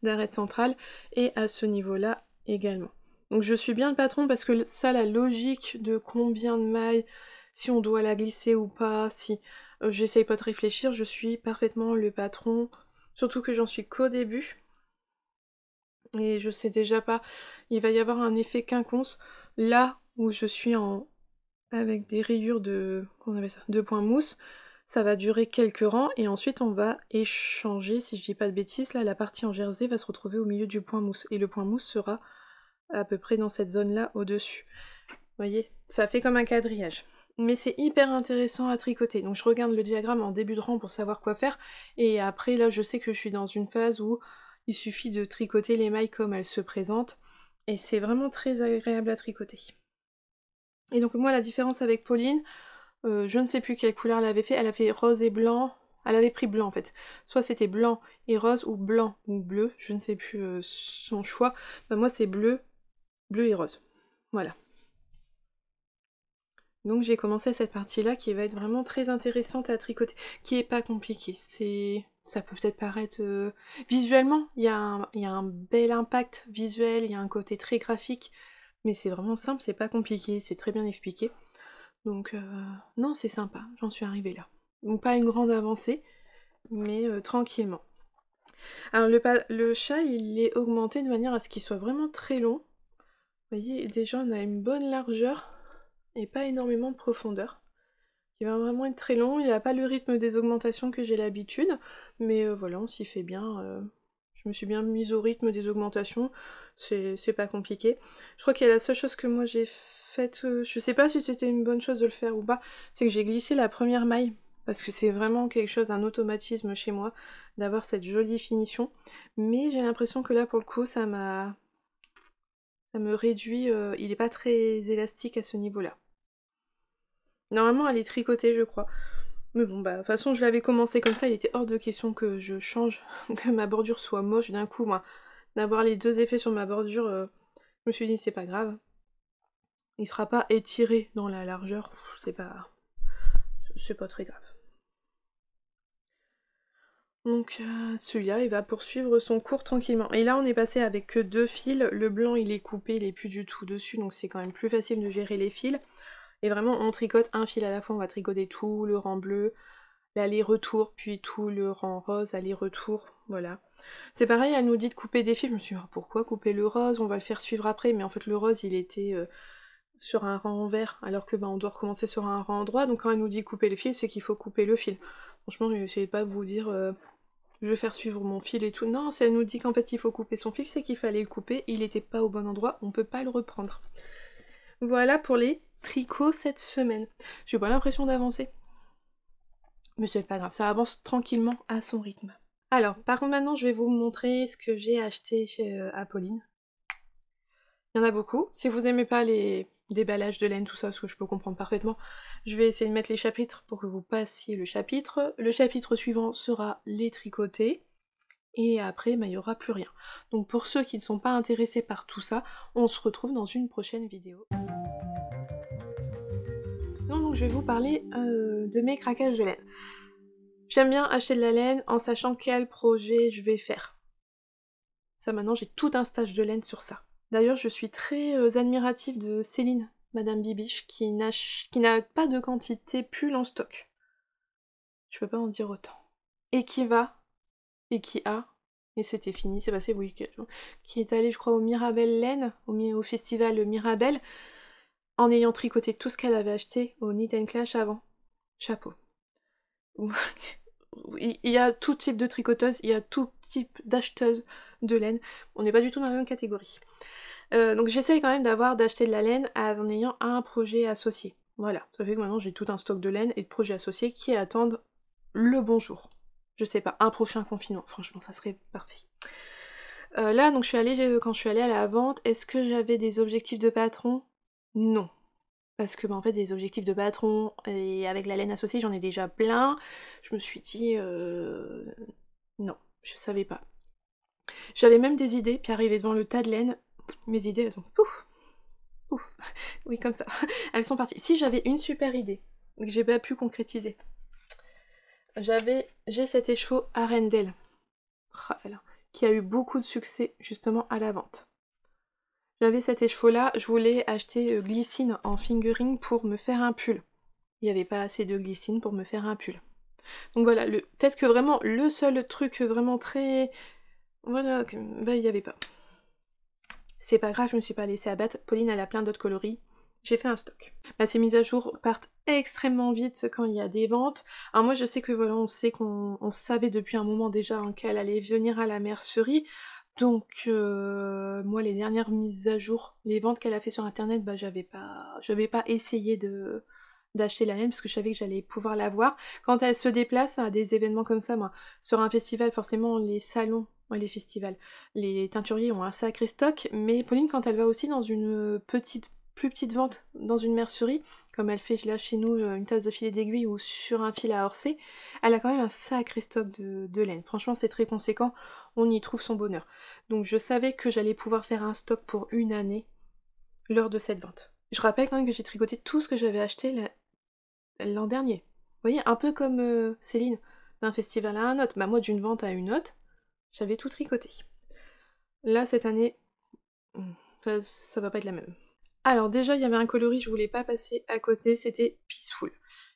d'arête centrale, et à ce niveau-là également. Donc je suis bien le patron parce que ça, la logique de combien de mailles, si on doit la glisser ou pas, si j'essaye pas de réfléchir, je suis parfaitement le patron, surtout que j'en suis qu'au début. Et je sais déjà pas, il va y avoir un effet quinconce, là où je suis avec des rayures de points mousse, ça va durer quelques rangs et ensuite on va échanger, si je dis pas de bêtises, là la partie en jersey va se retrouver au milieu du point mousse et le point mousse sera à peu près dans cette zone là au-dessus. Vous voyez, ça fait comme un quadrillage. Mais c'est hyper intéressant à tricoter, donc je regarde le diagramme en début de rang pour savoir quoi faire, et après là je sais que je suis dans une phase où il suffit de tricoter les mailles comme elles se présentent, et c'est vraiment très agréable à tricoter. Et donc moi la différence avec Pauline, je ne sais plus quelle couleur elle avait fait, elle a fait rose et blanc, elle avait pris blanc en fait. Soit c'était blanc et rose, ou blanc ou bleu, je ne sais plus son choix. Bah, moi c'est bleu, bleu et rose. Voilà. Donc j'ai commencé cette partie-là qui va être vraiment très intéressante à tricoter, qui est pas compliquée. Ça peut peut-être paraître... Visuellement, il y a un bel impact visuel, il y a un côté très graphique, mais c'est vraiment simple, c'est pas compliqué, c'est très bien expliqué. Donc non, c'est sympa, j'en suis arrivée là. Donc pas une grande avancée, mais tranquillement. Alors le chat, il est augmenté de manière à ce qu'il soit vraiment très long. Vous voyez, déjà on a une bonne largeur et pas énormément de profondeur. Il va vraiment être très long, il n'a pas le rythme des augmentations que j'ai l'habitude, mais voilà, on s'y fait bien. Je me suis bien mise au rythme des augmentations, c'est pas compliqué. Je crois qu'il y a la seule chose que moi j'ai faite, je sais pas si c'était une bonne chose de le faire ou pas, c'est que j'ai glissé la première maille, parce que c'est vraiment quelque chose, un automatisme chez moi, d'avoir cette jolie finition, mais j'ai l'impression que là pour le coup ça me réduit, il est pas très élastique à ce niveau-là. Normalement elle est tricotée je crois. Mais bon, bah, de toute façon, je l'avais commencé comme ça, il était hors de question que je change, que ma bordure soit moche d'un coup, moi. D'avoir les 2 effets sur ma bordure, je me suis dit, c'est pas grave. Il sera pas étiré dans la largeur, c'est pas très grave. Donc, celui-là, il va poursuivre son cours tranquillement. Et là, on est passé avec que 2 fils, le blanc, il est coupé, il est plus du tout dessus, donc c'est quand même plus facile de gérer les fils. Et vraiment, on tricote un fil à la fois, on va tricoter tout le rang bleu, l'aller-retour, puis tout le rang rose, aller-retour, voilà. C'est pareil, elle nous dit de couper des fils, je me suis dit, pourquoi couper le rose, on va le faire suivre après, mais en fait le rose il était sur un rang vert, alors que on doit recommencer sur un rang droit, donc quand elle nous dit couper le fil, c'est qu'il faut couper le fil. Franchement, essayez pas de vous dire, je vais faire suivre mon fil et tout, non, si elle nous dit qu'en fait il faut couper son fil, c'est qu'il fallait le couper, il était pas au bon endroit, on peut pas le reprendre. Voilà pour les tricots cette semaine. J'ai pas l'impression d'avancer. Mais c'est pas grave, ça avance tranquillement à son rythme. Alors, par contre maintenant je vais vous montrer ce que j'ai acheté chez Apolline. Il y en a beaucoup. Si vous aimez pas les déballages de laine, tout ça, ce que je peux comprendre parfaitement, je vais essayer de mettre les chapitres pour que vous passiez le chapitre. Le chapitre suivant sera les tricotés. et après bah, il n'y aura plus rien. Donc pour ceux qui ne sont pas intéressés par tout ça, on se retrouve dans une prochaine vidéo. Donc je vais vous parler de mes craquages de laine. J'aime bien acheter de la laine en sachant quel projet je vais faire. Ça maintenant j'ai tout un stage de laine sur ça. D'ailleurs je suis très admirative de Céline, Madame Bibiche, qui n'a pas de quantité pull en stock. Je peux pas en dire autant. Et qui a, et c'était fini, c'est passé le week-end, qui est allée je crois au Mirabel Laine, au festival Mirabel, en ayant tricoté tout ce qu'elle avait acheté au Knit & Clash avant. Chapeau. Il y a tout type de tricoteuses, il y a tout type d'acheteuses de laine. On n'est pas du tout dans la même catégorie. Donc j'essaye quand même d'acheter de la laine en ayant un projet associé. Voilà, ça fait que maintenant j'ai tout un stock de laine et de projets associés qui attendent le bon jour. Je sais pas, un prochain confinement, franchement ça serait parfait. Là donc quand je suis allée à la vente, est-ce que j'avais des objectifs de patron? Non. Parce que bah, en fait des objectifs de patron et avec la laine associée j'en ai déjà plein. Je me suis dit non, je savais pas. J'avais même des idées, puis arrivé devant le tas de laine, mes idées elles sont pouf, pouf, oui comme ça, elles sont parties. Si j'avais une super idée que j'ai pas pu concrétiser, j'ai cet écheveau Arendelle, qui a eu beaucoup de succès justement à la vente. J'avais cet écheveau-là, je voulais acheter glycine en fingering pour me faire un pull. Il n'y avait pas assez de glycine pour me faire un pull. Donc voilà, peut-être que vraiment le seul truc vraiment très... Voilà, bah il n'y avait pas. C'est pas grave, je me suis pas laissée abattre, Pauline elle a plein d'autres coloris, j'ai fait un stock. Bah, ces mises à jour partent extrêmement vite quand il y a des ventes. Alors moi je sais que voilà, on savait depuis un moment déjà qu'elle allait venir à la mercerie, donc moi les dernières mises à jour, les ventes qu'elle a fait sur internet, bah j'avais pas essayé d'acheter la laine parce que je savais que j'allais pouvoir la voir. Quand elle se déplace à des événements comme ça, moi, sur un festival, forcément les salons, les festivals, les teinturiers ont un sacré stock, mais Pauline quand elle va aussi dans une plus petite vente dans une mercerie, comme elle fait là chez nous une tasse de filet d'aiguille ou sur un fil à orcer, elle a quand même un sacré stock de laine. Franchement c'est très conséquent, on y trouve son bonheur. Donc je savais que j'allais pouvoir faire un stock pour une année lors de cette vente. Je rappelle quand même que j'ai tricoté tout ce que j'avais acheté l'an dernier. Vous voyez, un peu comme Céline, d'un festival à un autre, bah moi d'une vente à une autre, j'avais tout tricoté. Là cette année, ça va pas être la même. Alors déjà, il y avait un coloris, je voulais pas passer à côté, c'était Peaceful.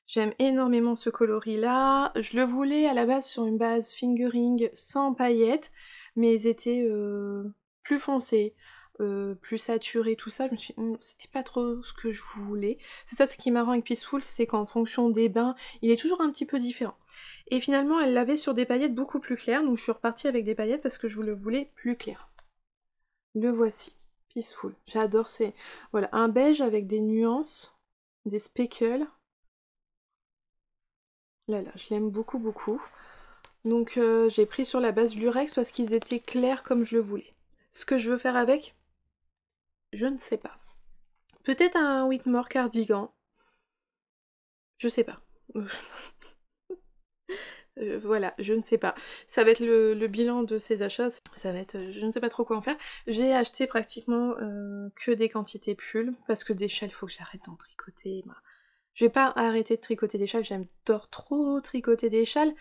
J'aime énormément ce coloris-là. Je le voulais à la base sur une base fingering sans paillettes, mais ils étaient plus foncés, plus saturés, tout ça. Je me suis dit, c'était pas trop ce que je voulais. C'est ça ce qui est marrant avec Peaceful, c'est qu'en fonction des bains, il est toujours un petit peu différent. Et finalement, elle l'avait sur des paillettes beaucoup plus claires, donc je suis repartie avec des paillettes parce que je le voulais plus clair. Le voici. Peaceful. J'adore ces... Voilà, un beige avec des nuances, des speckles. Là, je l'aime beaucoup, beaucoup. Donc j'ai pris sur la base lurex parce qu'ils étaient clairs comme je le voulais. Ce que je veux faire avec, je ne sais pas. Peut-être un Whitmore cardigan. Je sais pas. Voilà, je ne sais pas. Ça va être le bilan de ces achats, ça va être... je ne sais pas trop quoi en faire. J'ai acheté pratiquement que des quantités pulls, parce que des châles, faut que j'arrête d'en tricoter. Bah. Je vais pas arrêter de tricoter des châles, j'adore trop tricoter des châles,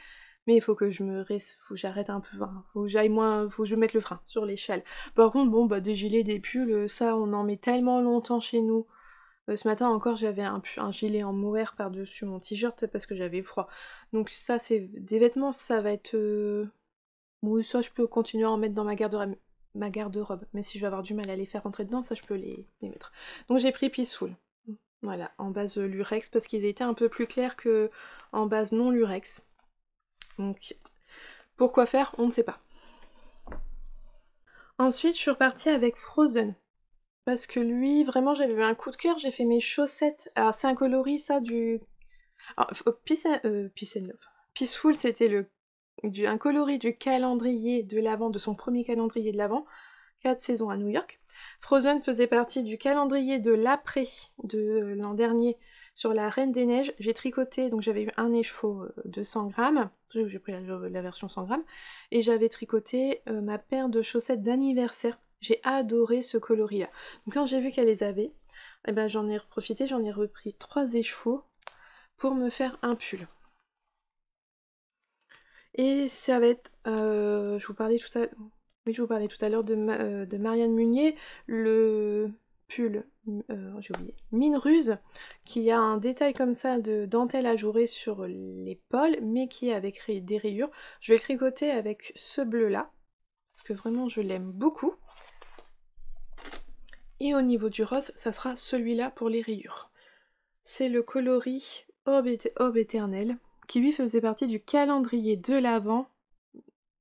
mais il faut que faut que j'arrête un peu, hein. Faut que j'aille moins, faut que je mette le frein sur les châles. Par contre, bon, bah des gilets, des pulls, ça on en met tellement longtemps chez nous. Ce matin encore j'avais un gilet en mohair par-dessus mon t-shirt parce que j'avais froid. Donc ça c'est des vêtements, ça va être... Oui ça je peux continuer à en mettre dans ma garde-robe. Mais si je vais avoir du mal à les faire rentrer dedans, ça je peux les mettre. Donc j'ai pris Peaceful. Voilà, en base lurex parce qu'ils étaient un peu plus clairs que en base non lurex. Donc pourquoi faire, on ne sait pas. Ensuite je suis repartie avec Frozen. Parce que lui, vraiment, j'avais eu un coup de cœur, j'ai fait mes chaussettes. Alors, c'est un coloris, ça, du... Alors, Peace and Love. Peaceful, c'était un coloris du calendrier de l'Avent, de son premier calendrier de l'Avent, 4 saisons à New York. Frozen faisait partie du calendrier de l'après de l'an dernier, Sur la Reine des Neiges, j'ai tricoté, donc j'avais eu un écheveau de 100 grammes, j'ai pris la version 100 grammes, et j'avais tricoté ma paire de chaussettes d'anniversaire. J'ai adoré ce coloris-là. Donc quand j'ai vu qu'elle les avait, eh ben, j'en ai profité, j'en ai repris 3 écheveaux pour me faire un pull. Et ça va être, je vous parlais tout à l'heure de Marianne Munier, le pull, j'ai oublié, Mine Ruse, qui a un détail comme ça de dentelle ajourée sur l'épaule, mais qui est avec des rayures. Je vais le tricoter avec ce bleu-là, parce que vraiment je l'aime beaucoup. Et au niveau du rose, ça sera celui-là pour les rayures. C'est le coloris Aube éternelle, qui lui faisait partie du calendrier de l'Avent,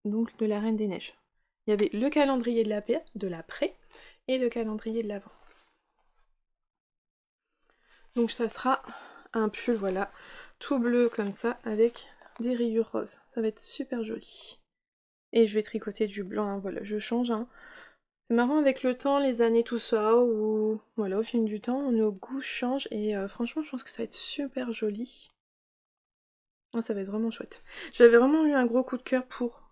donc de la Reine des Neiges. Il y avait le calendrier de l'après et le calendrier de l'Avent. Donc ça sera un pull, voilà, tout bleu comme ça, avec des rayures roses. Ça va être super joli. Et je vais tricoter du blanc, hein, voilà, je change. Hein. C'est marrant avec le temps, les années, tout ça, ou voilà, au fil du temps, nos goûts changent et franchement, je pense que ça va être super joli. Oh, ça va être vraiment chouette. J'avais vraiment eu un gros coup de cœur pour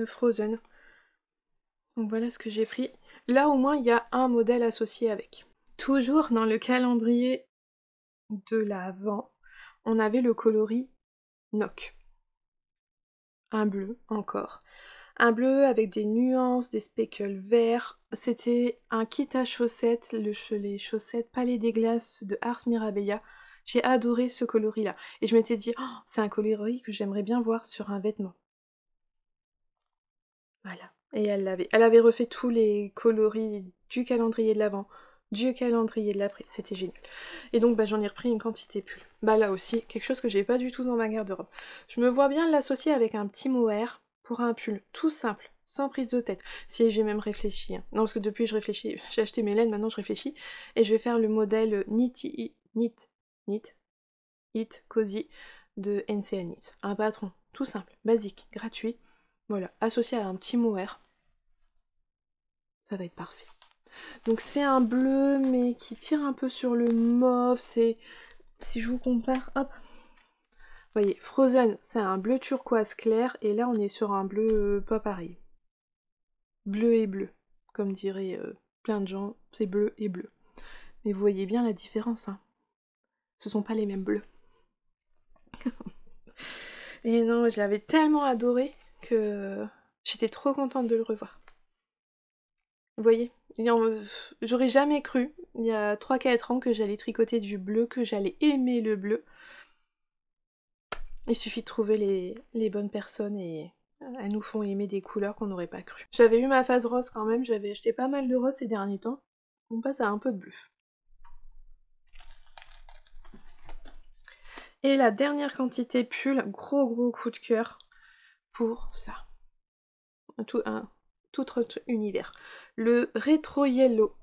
Frozen. Donc voilà ce que j'ai pris. Là, au moins, il y a un modèle associé avec. Toujours dans le calendrier de l'Avent, on avait le coloris Noc. Un bleu, encore. Un bleu avec des nuances, des speckles verts. C'était un kit à chaussettes, les chaussettes Palais des Glaces de Ars Mirabilia. J'ai adoré ce coloris-là. Et je m'étais dit, oh, c'est un coloris que j'aimerais bien voir sur un vêtement. Voilà. Et elle l'avait. Elle avait refait tous les coloris du calendrier de l'Avent, du calendrier de l'après. C'était génial. Et donc bah, j'en ai repris une quantité pull. Bah là aussi, quelque chose que j'ai pas du tout dans ma garde-robe. Je me vois bien l'associer avec un petit mohair pour un pull tout simple, sans prise de tête. Si j'ai même réfléchi. Hein. Non, parce que depuis je réfléchis, j'ai acheté mes laines, maintenant je réfléchis. Et je vais faire le modèle Knit Cozy de NCA Knit. Un patron tout simple, basique, gratuit. Voilà, associé à un petit mohair. Ça va être parfait. Donc c'est un bleu, mais qui tire un peu sur le mauve. C'est... Si je vous compare, hop. Vous voyez, Frozen, c'est un bleu turquoise clair. Et là, on est sur un bleu pas pareil. Bleu et bleu. Comme diraient plein de gens, c'est bleu et bleu. Mais vous voyez bien la différence. Hein. Ce sont pas les mêmes bleus. Et non, je l'avais tellement adoré que j'étais trop contente de le revoir. Vous voyez, j'aurais jamais cru, il y a 3-4 ans, que j'allais tricoter du bleu, que j'allais aimer le bleu. Il suffit de trouver les bonnes personnes et elles nous font aimer des couleurs qu'on n'aurait pas cru. J'avais eu ma phase rose quand même, j'avais acheté pas mal de rose ces derniers temps. On passe à un peu de bleu. Et la dernière quantité pull, gros coup de cœur pour ça. Tout autre univers. Le rétro yellow.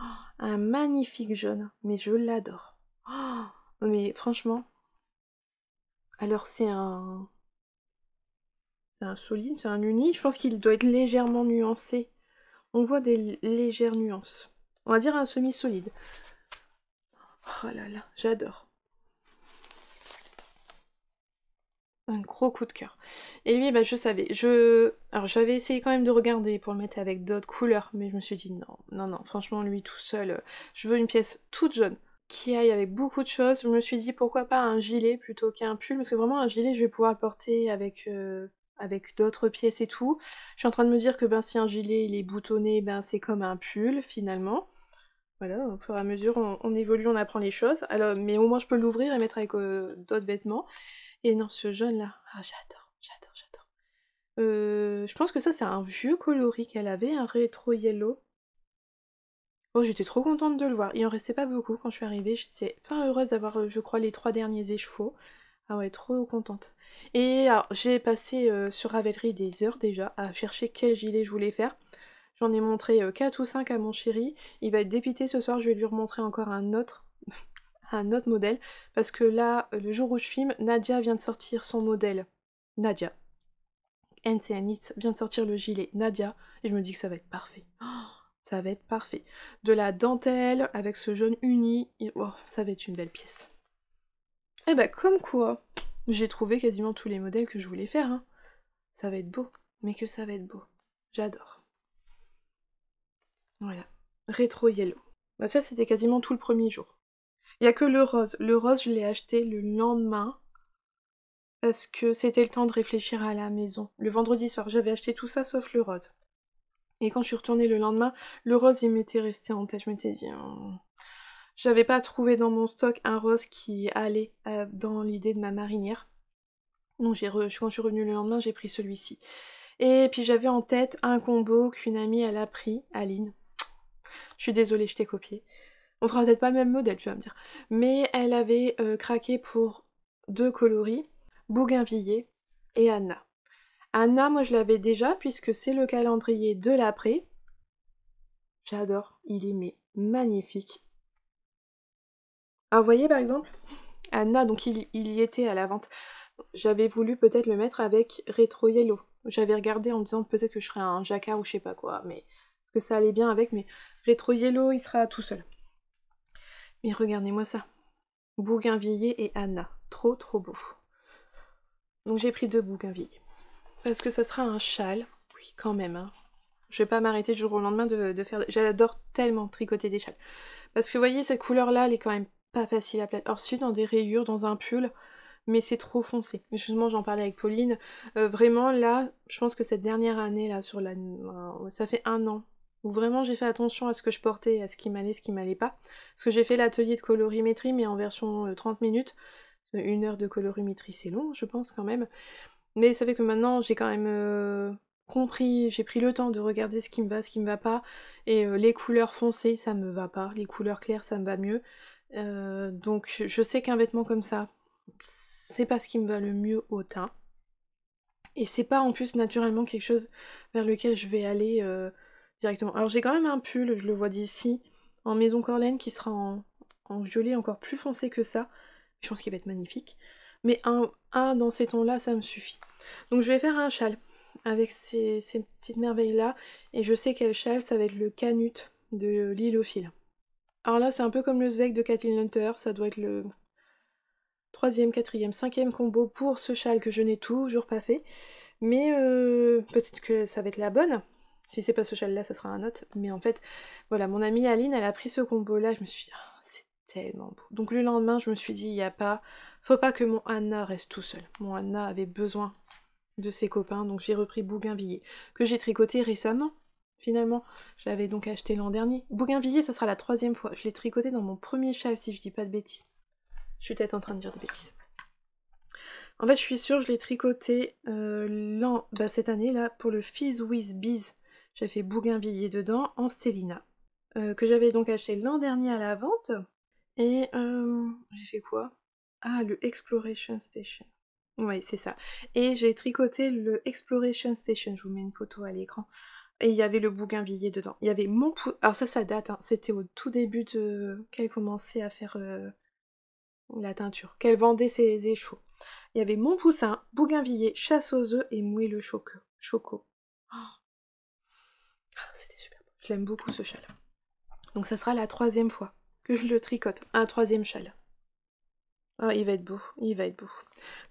Oh, un magnifique jaune, mais je l'adore. Oh, mais franchement, alors c'est un solide, c'est un uni. Je pense qu'il doit être légèrement nuancé. On voit des légères nuances. On va dire un semi-solide. Oh là là, j'adore. Un gros coup de cœur. Et lui, bah, je savais. Alors j'avais essayé quand même de regarder pour le mettre avec d'autres couleurs, mais je me suis dit non, franchement, lui tout seul, je veux une pièce toute jaune, qui aille avec beaucoup de choses. Je me suis dit pourquoi pas un gilet plutôt qu'un pull, parce que vraiment un gilet, je vais pouvoir le porter avec d'autres pièces et tout. Je suis en train de me dire que ben si un gilet il est boutonné, ben c'est comme un pull finalement. Voilà, au fur et à mesure on évolue, on apprend les choses. Alors, mais au moins je peux l'ouvrir et mettre avec d'autres vêtements. Et non, ce jaune-là, ah, j'adore. Je pense que ça, c'est un vieux coloris qu'elle avait, un rétro yellow. Oh, j'étais trop contente de le voir. Il en restait pas beaucoup quand je suis arrivée. J'étais enfin heureuse d'avoir, je crois, les 3 derniers écheveaux. Ah ouais, trop contente. Et alors, j'ai passé sur Ravelry des heures déjà à chercher quel gilet je voulais faire. J'en ai montré 4 ou 5 à mon chéri. Il va être dépité ce soir, je vais lui remontrer encore un autre modèle, parce que là, le jour où je filme, Nadia vient de sortir son modèle. Nadia. NCA Knit vient de sortir le gilet Nadia, et je me dis que ça va être parfait. Oh, Ça va être parfait. De la dentelle avec ce jaune uni, et oh, ça va être une belle pièce. Eh ben comme quoi, j'ai trouvé quasiment tous les modèles que je voulais faire. Hein. Ça va être beau, mais que ça va être beau. J'adore. Voilà. Rétro yellow. Bah ça c'était quasiment tout le premier jour. Il y a que le rose. Le rose je l'ai acheté le lendemain parce que c'était le temps de réfléchir à la maison. Le vendredi soir j'avais acheté tout ça sauf le rose. Et quand je suis retournée le lendemain, le rose il m'était resté en tête. Je m'étais dit... J'avais pas trouvé dans mon stock un rose qui allait dans l'idée de ma marinière. Donc quand je suis revenue le lendemain, j'ai pris celui-ci. Et puis j'avais en tête un combo qu'une amie elle a pris, Aline. Je suis désolée, je t'ai copié. On fera peut-être pas le même modèle, tu vas me dire. Mais elle avait craqué pour 2 coloris, Bougainvilliers et Anna. Anna, moi je l'avais déjà puisque c'est le calendrier de l'après. J'adore, il est mais magnifique. Ah, vous voyez par exemple Anna, donc il y était à la vente. J'avais voulu peut-être le mettre avec Retro Yellow. J'avais regardé en me disant peut-être que je ferais un jacquard ou je sais pas quoi, mais parce que ça allait bien avec, mais Retro Yellow il sera tout seul. Mais regardez-moi ça. Bougainvilliers et Anna. Trop trop beau. Donc j'ai pris 2 bougainvilliers. Parce que ça sera un châle. Oui, quand même. Hein. Je vais pas m'arrêter du jour au lendemain de faire... J'adore tellement tricoter des châles. Parce que vous voyez, cette couleur-là, elle est quand même pas facile à placer. Alors si, dans des rayures, dans un pull, mais c'est trop foncé. Justement, j'en parlais avec Pauline. Vraiment, là, je pense que cette dernière année, là, ça fait 1 an, où vraiment j'ai fait attention à ce que je portais, à ce qui m'allait pas. Parce que j'ai fait l'atelier de colorimétrie, mais en version 30 minutes. 1 heure de colorimétrie, c'est long, je pense, quand même. Mais ça fait que maintenant, j'ai quand même compris, j'ai pris le temps de regarder ce qui me va, ce qui me va pas. Et les couleurs foncées, ça me va pas. Les couleurs claires, ça me va mieux. Donc je sais qu'un vêtement comme ça, c'est pas ce qui me va le mieux au teint. Et c'est pas en plus naturellement quelque chose vers lequel je vais aller directement. Alors j'ai quand même un pull, je le vois d'ici, en maison Corlaine qui sera en violet encore plus foncé que ça. Je pense qu'il va être magnifique. Mais un dans ces tons-là, ça me suffit. Donc je vais faire un châle avec ces petites merveilles-là. Et je sais quel châle, ça va être le canut de l'île aux fils. Alors là, c'est un peu comme le Zweig de Kathleen Hunter, ça doit être le 3e, 4e, 5e combo pour ce châle que je n'ai toujours pas fait. Mais peut-être que ça va être la bonne. Si c'est pas ce châle-là, ça sera un autre. Mais en fait, voilà, mon amie Aline, elle a pris ce combo-là, je me suis dit, ah, c'est tellement beau. Donc le lendemain, je me suis dit, il y a pas... Faut pas que mon Anna reste tout seul. Mon Anna avait besoin de ses copains, donc j'ai repris Bougainvilliers, que j'ai tricoté récemment. Finalement, je l'avais donc acheté l'an dernier. Bougainvilliers, ça sera la 3e fois. Je l'ai tricoté dans mon premier châle, si je dis pas de bêtises. Je suis peut-être en train de dire des bêtises. En fait, je suis sûre, je l'ai tricoté cette année, là, pour le Fizz With Bees. J'ai fait Bougainvilliers dedans, en Stellina. Que j'avais donc acheté l'an dernier à la vente. Et j'ai fait quoi? Ah, le Exploration Station. Oui, c'est ça. Et j'ai tricoté le Exploration Station, je vous mets une photo à l'écran. Et il y avait le bougainvillier dedans. Il y avait mon alors ça date, hein. C'était au tout début qu'elle commençait à faire la teinture, qu'elle vendait ses échevaux. Il y avait mon poussin, bougainvillier, chasse aux œufs et moelleux choco. Oh, c'était super beau. Je l'aime beaucoup ce châle. Donc ça sera la 3e fois que je le tricote. Un 3e châle. Ah, il va être beau, il va être beau.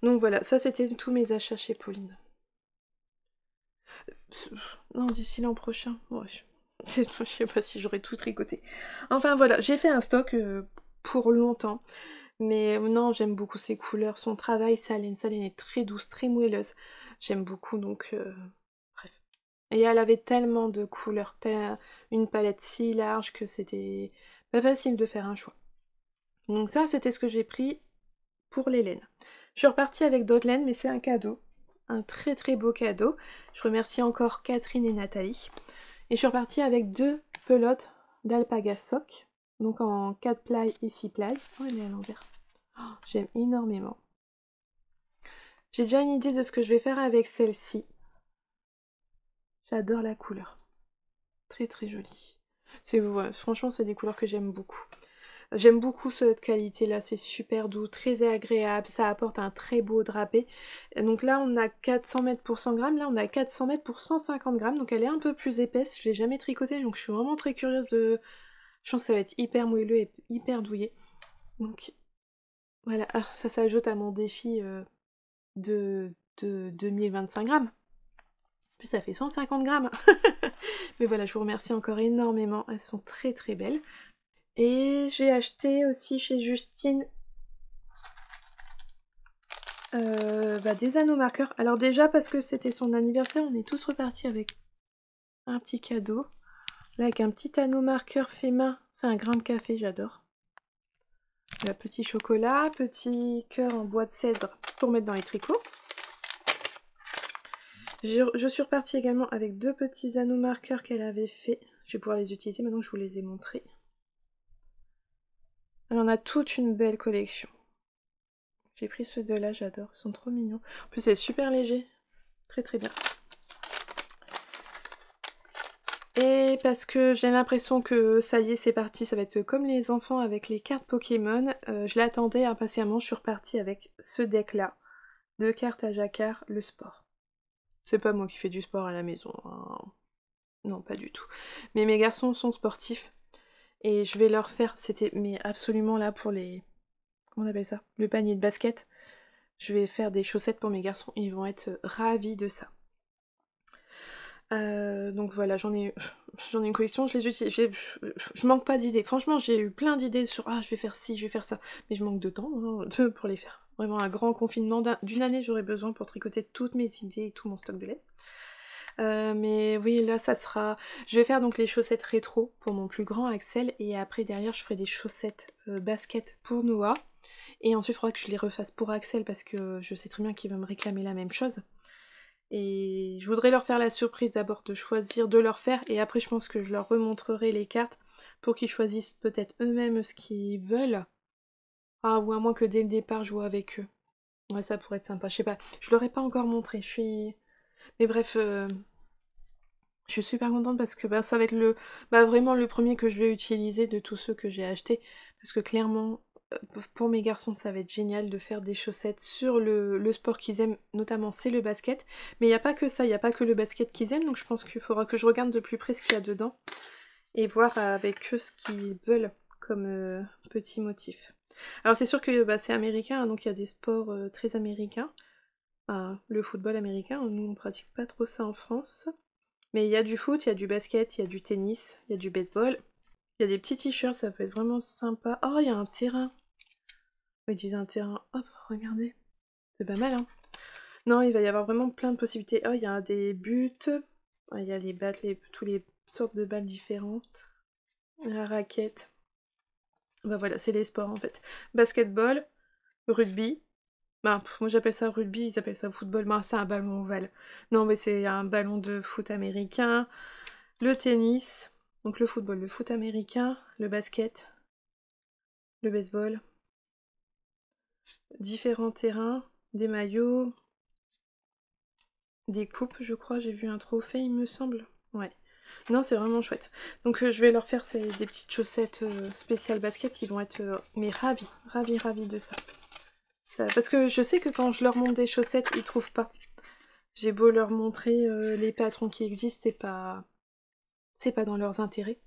Donc voilà, ça c'était tous mes achats chez Pauline. Non, d'ici l'an prochain. Ouais, je sais pas si j'aurais tout tricoté. Enfin voilà, j'ai fait un stock pour longtemps. Mais non, j'aime beaucoup ses couleurs. Son travail, Salène est très douce, très moelleuse. J'aime beaucoup, donc bref. Et elle avait tellement de couleurs, une palette si large que c'était pas facile de faire un choix. Donc ça, c'était ce que j'ai pris pour les laines. Je suis repartie avec d'autres laines, mais c'est un cadeau. Un très très beau cadeau. Je remercie encore Catherine et Nathalie. Et je suis repartie avec 2 pelotes d'alpaga sock. Donc en 4 ply et 6 ply. Oh, elle est à l'envers. Oh, j'aime énormément. J'ai déjà une idée de ce que je vais faire avec celle-ci. J'adore la couleur. Très très jolie. Franchement, c'est des couleurs que j'aime beaucoup. J'aime beaucoup cette qualité-là, c'est super doux, très agréable, ça apporte un très beau drapé. Et donc là, on a 400 mètres pour 100 grammes, là on a 400 mètres pour 150 grammes, donc elle est un peu plus épaisse, je l'ai jamais tricotée, donc je suis vraiment très curieuse de... Je pense que ça va être hyper moelleux et hyper douillet. Donc voilà, ça s'ajoute à mon défi de 2025 grammes. En plus ça fait 150 grammes. Mais voilà, je vous remercie encore énormément, elles sont très très belles. Et j'ai acheté aussi chez Justine des anneaux marqueurs. Alors déjà parce que c'était son anniversaire, on est tous repartis avec un petit cadeau. Là avec un petit anneau marqueur fait main, c'est un grain de café, j'adore. Là, petit chocolat, petit cœur en bois de cèdre pour mettre dans les tricots. Je suis repartie également avec 2 petits anneaux marqueurs qu'elle avait fait. Je vais pouvoir les utiliser maintenant que je vous les ai montrés. Alors, on a toute une belle collection. J'ai pris ceux de là, j'adore, ils sont trop mignons. En plus, c'est super léger, très très bien. Et parce que j'ai l'impression que ça y est, c'est parti, ça va être comme les enfants avec les cartes Pokémon. Je l'attendais impatiemment, je suis repartie avec ce deck-là, de cartes à jacquard, le sport. C'est pas moi qui fais du sport à la maison, hein. Non, pas du tout. Mais mes garçons sont sportifs, et je vais leur faire, c'était mais absolument là pour les... Comment on appelle ça? Le panier de basket. Je vais faire des chaussettes pour mes garçons, ils vont être ravis de ça. Donc voilà, j'en ai une collection, je les utilise, je manque pas d'idées. Franchement, j'ai eu plein d'idées sur « Ah, je vais faire ci, je vais faire ça », mais je manque de temps hein, pour les faire. Vraiment, un grand confinement d'une année, j'aurais besoin pour tricoter toutes mes idées et tout mon stock de lait. Mais oui, là, ça sera... Je vais faire donc les chaussettes rétro pour mon plus grand Axel, et après, derrière, je ferai des chaussettes basket pour Noah. Et ensuite, il faudra que je les refasse pour Axel, parce que je sais très bien qu'il va me réclamer la même chose. Et je voudrais leur faire la surprise d'abord de choisir de leur faire, et après je pense que je leur remontrerai les cartes pour qu'ils choisissent peut-être eux-mêmes ce qu'ils veulent. Ah, ou à moins que dès le départ je joue avec eux. Ouais, ça pourrait être sympa, je sais pas. Je leur ai pas encore montré, je suis... Mais bref, je suis super contente parce que ça va être vraiment le premier que je vais utiliser de tous ceux que j'ai achetés. Parce que clairement, pour mes garçons, ça va être génial de faire des chaussettes sur le sport qu'ils aiment, notamment c'est le basket. Mais il n'y a pas que ça, il n'y a pas que le basket qu'ils aiment, donc je pense qu'il faudra que je regarde de plus près ce qu'il y a dedans. Et voir avec eux ce qu'ils veulent comme petit motif. Alors c'est sûr que c'est américain, hein, donc il y a des sports très américains. Enfin, le football américain, nous on pratique pas trop ça en France. Mais il y a du foot, il y a du basket, il y a du tennis, il y a du baseball. Il y a des petits t-shirts, ça peut être vraiment sympa. Oh, il y a un terrain. Ils disent un terrain. Hop, regardez. C'est pas mal, hein. Non, il va y avoir vraiment plein de possibilités. Oh, il y a des buts. Oh, il y a les battes, tous les sortes de balles différents. La raquette. Voilà, c'est les sports en fait. Basketball, rugby. Moi j'appelle ça rugby, ils appellent ça football. C'est un ballon ovale. Non, mais c'est un ballon de foot américain. Le tennis. Donc le football, le foot américain, le basket, le baseball, différents terrains, des maillots, des coupes, je crois, j'ai vu un trophée, il me semble. Ouais. Non, c'est vraiment chouette. Donc je vais leur faire des petites chaussettes spéciales basket, ils vont être mais ravis, ravis, ravis de ça. Parce que je sais que quand je leur montre des chaussettes, ils trouvent pas. J'ai beau leur montrer les patrons qui existent, c'est pas dans leurs intérêts.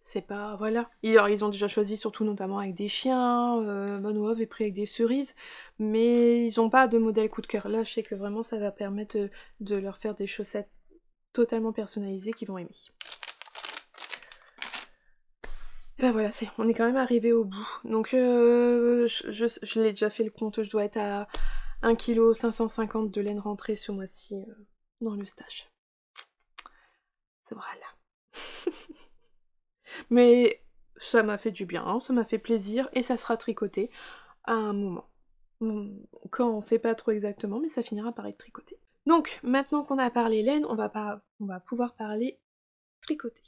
C'est pas... Voilà. Alors, ils ont déjà choisi, surtout notamment avec des chiens, Noah avait pris avec des cerises, mais ils ont pas de modèle coup de cœur. Là, je sais que vraiment ça va permettre de leur faire des chaussettes totalement personnalisées qu'ils vont aimer. Et voilà, on est quand même arrivé au bout. Donc, je l'ai déjà fait le compte, je dois être à 1,550 kg de laine rentrée ce mois-ci dans le stage. Voilà. Mais ça m'a fait du bien, hein, ça m'a fait plaisir, et ça sera tricoté à un moment. Quand on sait pas trop exactement, mais ça finira par être tricoté. Donc, maintenant qu'on a parlé laine, on va pouvoir parler tricoté.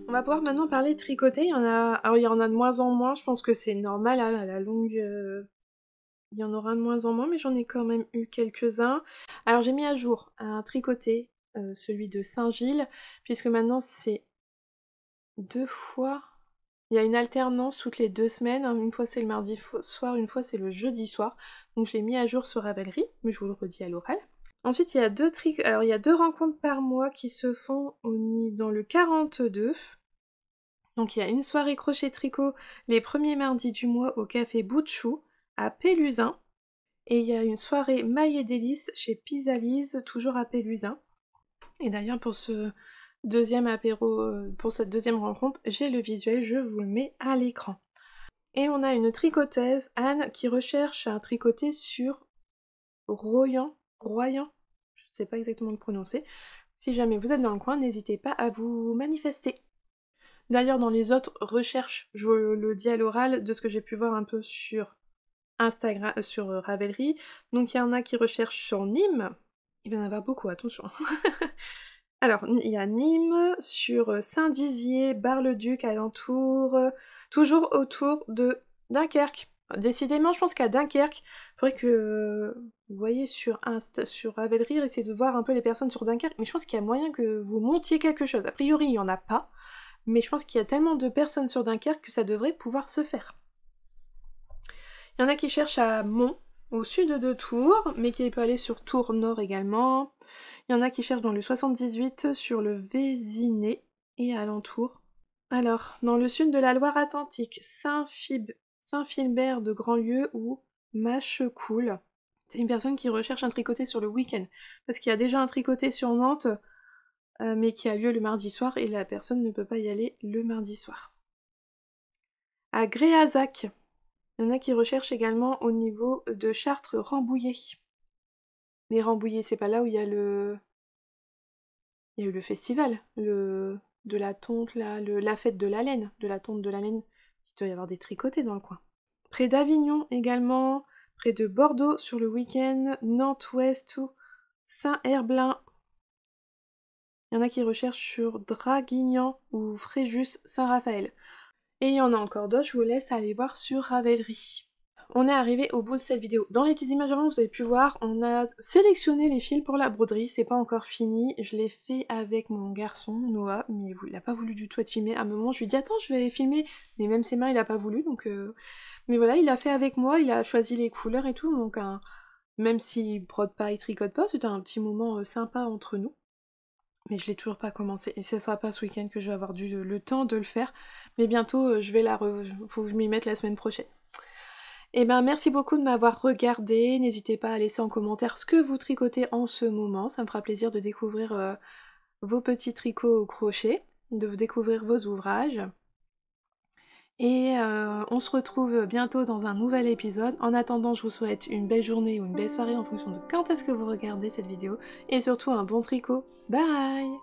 On va pouvoir maintenant parler tricoté, alors il y en a de moins en moins, je pense que c'est normal, hein, à la longue, il y en aura de moins en moins, mais j'en ai quand même eu quelques-uns. Alors j'ai mis à jour un tricoté, celui de Saint-Gilles, puisque maintenant c'est 2 fois. Il y a une alternance toutes les 2 semaines, hein. Une fois c'est le mardi soir, une fois c'est le jeudi soir. Donc je l'ai mis à jour sur Ravelry, mais je vous le redis à l'oral. Ensuite, il y a il y a 2 rencontres par mois qui se font dans le 42. Donc il y a une soirée crochet-tricot les premiers mardis du mois au café Boutchou à Pélusin. Et il y a une soirée mailles et délices chez Pisalise, toujours à Pélusin. Et d'ailleurs pour ce deuxième apéro, pour cette deuxième rencontre, j'ai le visuel, je vous le mets à l'écran. Et on a une tricoteuse, Anne, qui recherche un tricoté sur Royan, je ne sais pas exactement le prononcer. Si jamais vous êtes dans le coin, n'hésitez pas à vous manifester. D'ailleurs, dans les autres recherches, je vous le dis à l'oral, de ce que j'ai pu voir un peu sur Instagram, sur Ravelry, donc il y en a qui recherchent sur Nîmes, il va y en avoir beaucoup, attention. Alors, il y a Nîmes, sur Saint-Dizier, Bar-le-Duc, alentour, toujours autour de Dunkerque. Décidément, je pense qu'à Dunkerque, il faudrait que vous voyez sur Ravelry, essayez de voir un peu les personnes sur Dunkerque, mais je pense qu'il y a moyen que vous montiez quelque chose. A priori, il n'y en a pas, mais je pense qu'il y a tellement de personnes sur Dunkerque que ça devrait pouvoir se faire. Il y en a qui cherchent à Mont, au sud de Tours, mais qui peut aller sur Tours Nord également. Il y en a qui cherchent dans le 78 sur le Vésinet et alentour. Alors, dans le sud de la Loire-Atlantique, Saint-Philbert de Grandlieu ou Machecoul. C'est une personne qui recherche un tricoté sur le week-end, parce qu'il y a déjà un tricoté sur Nantes, mais qui a lieu le mardi soir, et la personne ne peut pas y aller le mardi soir. À Gréazac, il y en a qui recherchent également au niveau de Chartres-Rambouillet. Mais Rambouillet, c'est pas là où il y a le... Il y a eu le festival, de la tonte, là, la fête de la laine, de la tonte de la laine. Il doit y avoir des tricotés dans le coin. Près d'Avignon également, près de Bordeaux sur le week-end, Nantes-Ouest ou Saint-Herblain. Il y en a qui recherchent sur Draguignan ou Fréjus, Saint-Raphaël. Et il y en a encore d'autres, je vous laisse aller voir sur Ravelry. On est arrivé au bout de cette vidéo. Dans les petites images avant, vous avez pu voir, on a sélectionné les fils pour la broderie, c'est pas encore fini. Je l'ai fait avec mon garçon, Noah, mais il a pas voulu du tout être filmé. À un moment, je lui ai dit attends, je vais filmer, mais même ses mains, il a pas voulu, donc... Mais voilà, il a fait avec moi, il a choisi les couleurs et tout, donc même s'il brode pas, il tricote pas, c'était un petit moment sympa entre nous. Mais je l'ai toujours pas commencé, et ce sera pas ce week-end que je vais avoir le temps de le faire, mais bientôt, faut que je m'y mette la semaine prochaine. Et ben merci beaucoup de m'avoir regardé, n'hésitez pas à laisser en commentaire ce que vous tricotez en ce moment, ça me fera plaisir de découvrir vos petits tricots au crochet, de vous découvrir vos ouvrages. Et on se retrouve bientôt dans un nouvel épisode. En attendant, je vous souhaite une belle journée ou une belle soirée en fonction de quand est-ce que vous regardez cette vidéo, et surtout un bon tricot. Bye!